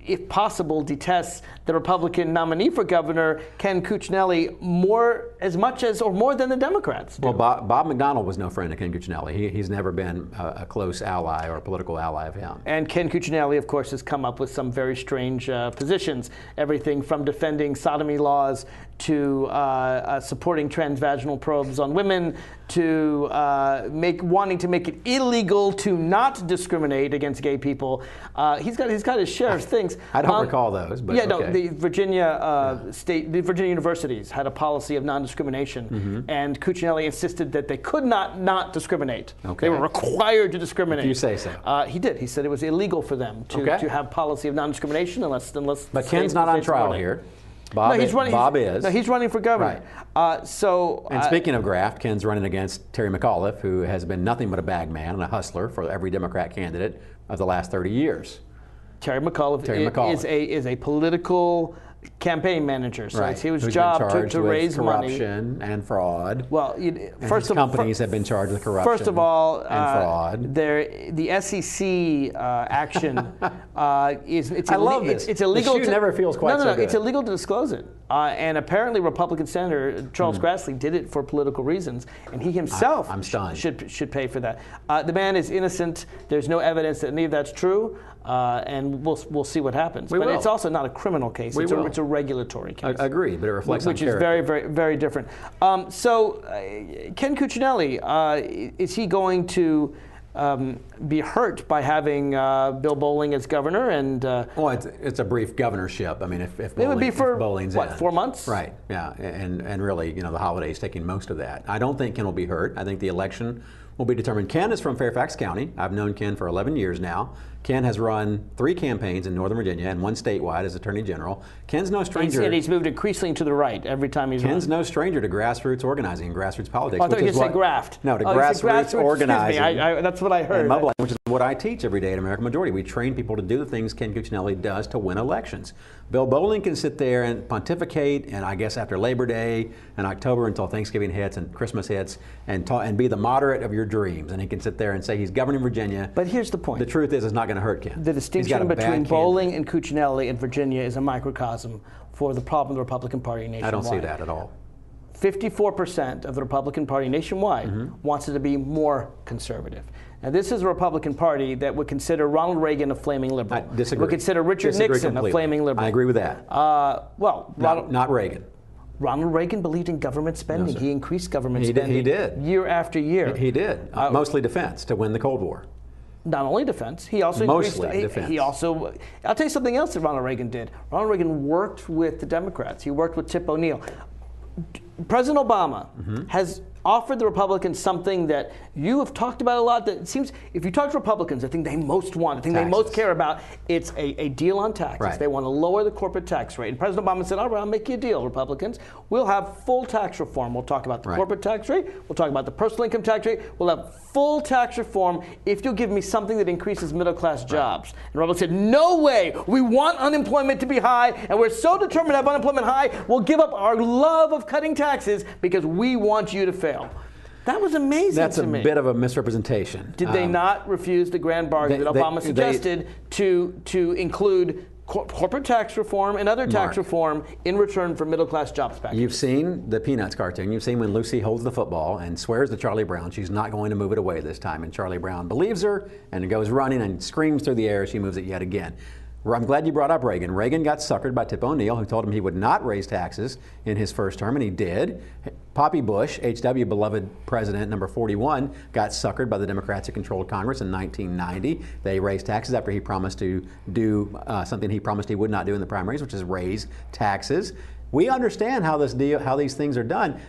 if possible, detests the Republican nominee for governor, Ken Cuccinelli, as much as or more than the Democrats do. Well, Bob McDonnell was no friend of Ken Cuccinelli. He's never been a close ally or a political ally of him. And Ken Cuccinelli, of course, has come up with some very strange positions, everything from defending sodomy laws to supporting transvaginal probes on women, to wanting to make it illegal to not discriminate against gay people. He's got his share of things. I don't recall those, but the Virginia Virginia universities had a policy of non-discrimination, and Cuccinelli insisted that they could not discriminate. Okay. They were required to discriminate. If you say so. He did. He said it was illegal for them to have policy of non-discrimination unless. But Ken's not on trial here. Bob is. No, he's running for governor. Right. And speaking of graft, Ken's running against Terry McAuliffe, who has been nothing but a bag man and a hustler for every Democrat candidate of the last 30 years. Terry McAuliffe is a political campaign manager. So right. it's his Who's job been charged to with raise corruption money and fraud. Well, first of all, companies have been charged with corruption. First of all, and fraud. The SEC action is I love this. It's illegal. The shoe never feels quite so good. It's illegal to disclose it. And apparently, Republican Senator Charles Grassley did it for political reasons, and he himself should pay for that. The man is innocent. There's no evidence that any of that's true. And we'll see what happens. But it's also not a criminal case. It's a regulatory case. Agreed, but it reflects on character. Which is very, very, very different. Ken Cuccinelli, is he going to be hurt by having Bill Bolling as governor? And well, it's a brief governorship. I mean, if it would be for Bolling's what, in. 4 months? Right. Yeah, and really, the holidays taking most of that. I don't think Ken will be hurt. I think the election will be determined. Ken is from Fairfax County. I've known Ken for 11 years now. Ken has run 3 campaigns in Northern Virginia and 1 statewide as Attorney General. Ken's no stranger. And he's moved increasingly to the right every time he's Ken's no stranger to grassroots organizing and grassroots politics. I thought you were going to say graft. No, to grassroots organizing. Excuse me, that's what I heard. And mobilizing, which is what I teach every day at American Majority. We train people to do the things Ken Cuccinelli does to win elections. Bill Bolling can sit there and pontificate, and I guess after Labor Day and October until Thanksgiving hits and Christmas hits, and be the moderate of your dreams. And he can sit there and say he's governing Virginia. But here's the point. The truth is, it's not going to hurt Ken. The distinction between Bolling and Cuccinelli in Virginia is a microcosm for the problem of the Republican Party nationwide. I don't see that at all. 54% of the Republican Party nationwide wants it to be more conservative. Now, this is a Republican Party that would consider Ronald Reagan a flaming liberal. I disagree. Would consider Richard Nixon completely. a flaming liberal. I agree with that. Not Reagan. Ronald Reagan believed in government spending. No, he increased government spending. He did. Year after year. He did. Mostly defense to win the Cold War. Not only defense, he also defense. He also, I'll tell you something else that Ronald Reagan did. Ronald Reagan worked with the Democrats. He worked with Tip O'Neill. President Obama has offered the Republicans something that you have talked about a lot. That it seems, if you talk to Republicans, the thing they most want, the thing they most care about, it's a deal on taxes. Right. They want to lower the corporate tax rate. And President Obama said, all right, I'll make you a deal, Republicans. We'll have full tax reform. We'll talk about the corporate tax rate. We'll talk about the personal income tax rate. We'll have full tax reform if you'll give me something that increases middle-class jobs. And Robbins said, no way. We want unemployment to be high, and we're so determined to have unemployment high, we'll give up our love of cutting taxes because we want you to fail. That was amazing to me. That's a bit of a misrepresentation. Did they not refuse the grand bargain that Obama suggested to include corporate tax reform and other tax reform in return for middle-class jobs packages? You've seen the Peanuts cartoon. You've seen when Lucy holds the football and swears to Charlie Brown she's not going to move it away this time. And Charlie Brown believes her and goes running and screams through the air as she moves it yet again. I'm glad you brought up Reagan. Reagan got suckered by Tip O'Neill, who told him he would not raise taxes in his first term, and he did. Poppy Bush, H.W. beloved president, number 41, got suckered by the Democrats who controlled Congress in 1990. They raised taxes after he promised to do something he promised he would not do in the primaries, which is raise taxes. We understand how these things are done.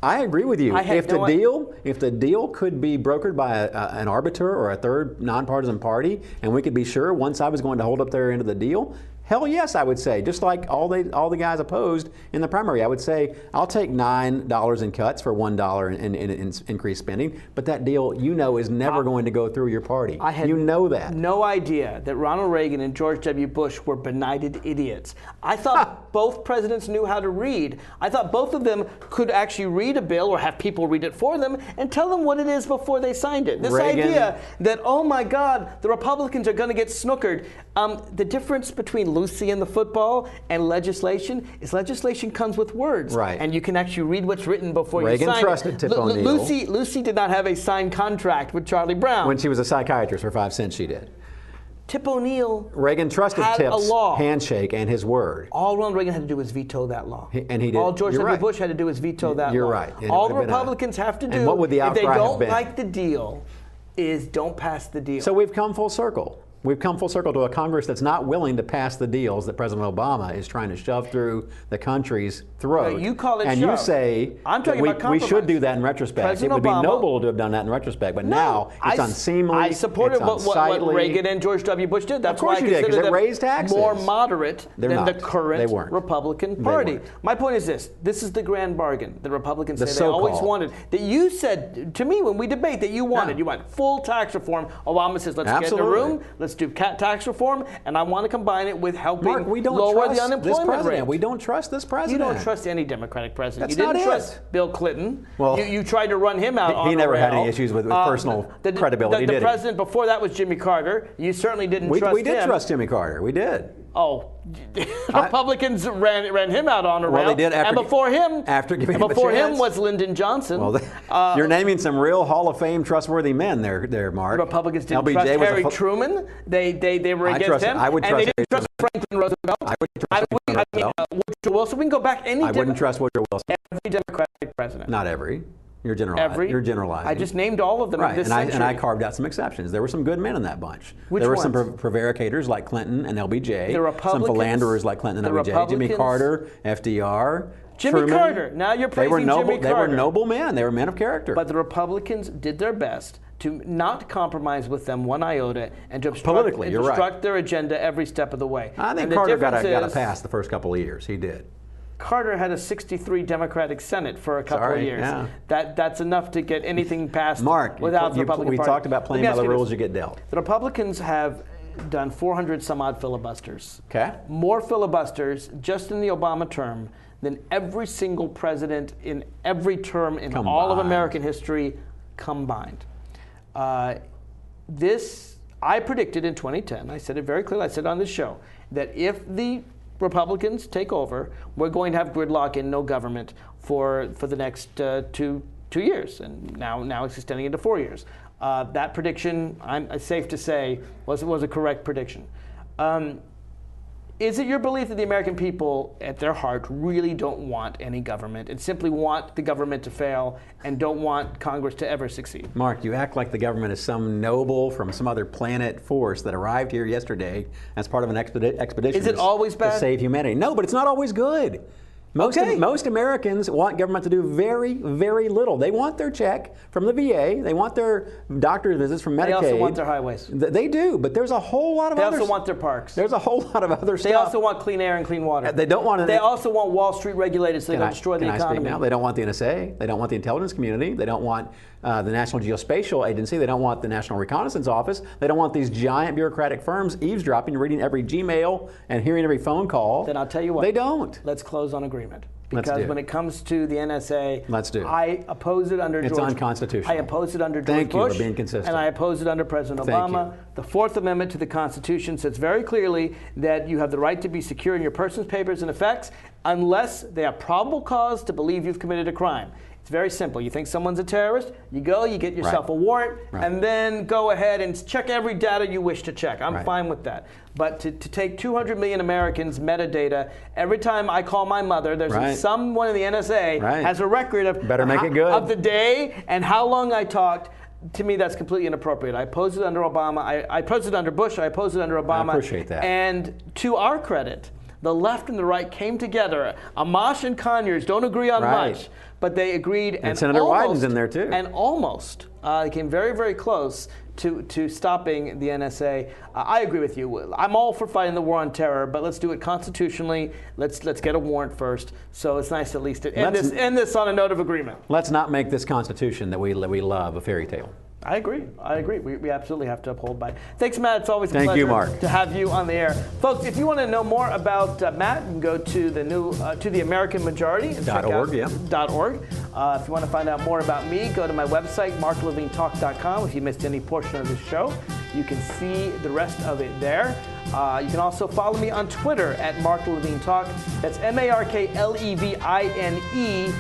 I agree with you. If the deal could be brokered by an arbiter or a third nonpartisan party, and we could be sure one side was going to hold up their end of the deal, hell yes, I would say. Just like all the guys opposed in the primary, I would say I'll take $9 in cuts for $1 in increased spending. But that deal, is never going to go through your party. I had no idea that Ronald Reagan and George W. Bush were benighted idiots. I thought both presidents knew how to read. I thought both of them could actually read a bill or have people read it for them and tell them what it is before they signed it. This idea that, oh my God, the Republicans are going to get snookered. The difference between Lucy and the football and legislation is legislation comes with words. Right. And you can actually read what's written before you sign it. Reagan trusted Tip O'Neill. Lucy did not have a signed contract with Charlie Brown. When she was a psychiatrist for 5 cents, she did. Tip O'Neill Reagan trusted had Tip's a law. handshake and his word. All Ronald Reagan had to do was veto that law. And he did. All George W. Bush had to do was veto that law. You're right. All the Republicans have to do, and what would the if they outcry have don't been? like the deal, is don't pass the deal. So we've come full circle. We've come full circle to a Congress that's not willing to pass the deals that President Obama is trying to shove through the country's throat. You call it and shove. You say I'm talking about compromise. We should do that in retrospect. President it would Obama, be noble to have done that in retrospect, but now it's unseemly. I supported what Reagan and George W. Bush did. That's why I consider them raised taxes. More moderate than the current they Republican Party. My point is this. This is the grand bargain that Republicans say they always wanted. That you said to me when we debate that you wanted. You want full tax reform. Obama says, let's get in a room. Let's let's do tax reform, and I want to combine it with helping Mark, we don't lower trust the unemployment this president. rate. We don't trust this president. You don't trust any Democratic president. That's you didn't not trust it. Bill Clinton. Well, you tried to run him out on he never a had rail. any issues with personal credibility, The did he? president before that was Jimmy Carter. You certainly didn't trust him. We did trust Jimmy Carter. We did. Oh, Republicans ran him out on a rail. Well, they did after, and before him, giving him a chance. Was Lyndon Johnson. Well, you're naming some real Hall of Fame trustworthy men there, Mark. Republicans didn't trust Harry Truman. They were against him. I would trust and they didn't trust Franklin Roosevelt. I would trust Franklin Roosevelt. Woodrow Wilson. We can go back I wouldn't trust Woodrow Wilson. Every Democratic president. Not every. You're generalizing. You're generalizing. I just named all of them in this century. And I carved out some exceptions. There were some good men in that bunch. Which there were ones? some prevaricators like Clinton and LBJ. The Republicans, some philanderers like Clinton and LBJ. Jimmy Carter, FDR. Jimmy Truman. Carter. Now you're praising Jimmy Carter. They were noble men. They were men of character. But the Republicans did their best to not compromise with them one iota and to obstruct their agenda every step of the way. I think Carter got a pass the first couple of years. He did. Carter had a 63 Democratic Senate for a couple of years. Yeah. That's enough to get anything passed without the Republican we Party. talked about playing by the rules you get dealt. The Republicans have done 400 some odd filibusters. Okay. More filibusters just in the Obama term than every single president in every term in all of American history combined. I predicted in 2010, I said it very clearly, I said on this show, that if the Republicans take over, we're going to have gridlock and no government for the next 2 years, and now it's extending into 4 years. That prediction, I'm safe to say, was a correct prediction. Is it your belief that the American people, at their heart, really don't want any government and simply want the government to fail and don't want Congress to ever succeed? Mark, you act like the government is some noble from some other planet force that arrived here yesterday as part of an expedition. Is it always bad? To save humanity. No, but it's not always good. Most Americans want government to do very, very little. They want their check from the VA. They want their doctor's visits from Medicaid. They also want their highways. They do, but there's a whole lot of They also want their parks. There's a whole lot of other stuff. They also want clean air and clean water. They don't want. They also want Wall Street regulated so they don't destroy the economy. Can I speak now? They don't want the NSA. They don't want the intelligence community. They don't want the National Geospatial Agency. They don't want the National Reconnaissance Office. They don't want these giant bureaucratic firms eavesdropping, reading every Gmail and hearing every phone call. Then I'll tell you what. They don't. Let's close on agreement. Because when it comes to the NSA, I oppose it under George Bush. It's unconstitutional. I oppose it under George Bush. Thank you for being consistent. And I oppose it under President Obama. The Fourth Amendment to the Constitution says very clearly that you have the right to be secure in your person's papers and effects unless they have probable cause to believe you've committed a crime. It's very simple. You think someone's a terrorist, you go, you get yourself a warrant, and then go ahead and check every data you wish to check. I'm fine with that. But to take 200 million Americans' metadata, every time I call my mother, there's someone in the NSA has a record of, of the day and how long I talked. To me, that's completely inappropriate. I opposed it under Obama. I opposed it under Bush. I opposed it under Obama. I appreciate that. And to our credit, the left and the right came together. Amash and Conyers don't agree on much, but they agreed. And Senator Wyden's in there too. And almost they came very, very close to stopping the NSA. I agree with you. I'm all for fighting the war on terror, but let's do it constitutionally. Let's get a warrant first. So it's nice at least to end this on a note of agreement. Let's not make this Constitution that we love a fairy tale. I agree. We absolutely have to uphold by it. Thanks, Matt. It's always a pleasure to have you on the air. Folks, if you want to know more about Matt, you can go to the to the American Majority. .org. If you want to find out more about me, go to my website, marklevinetalk.com. If you missed any portion of the show, you can see the rest of it there. You can also follow me on Twitter at marklevinetalk. That's MarkLevineTalk.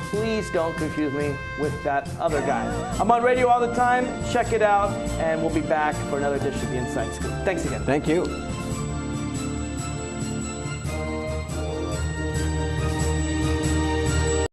Please don't confuse me with that other guy. I'm on radio all the time. Check it out, and we'll be back for another edition of the Inside Scoop. Thanks again. Thank you.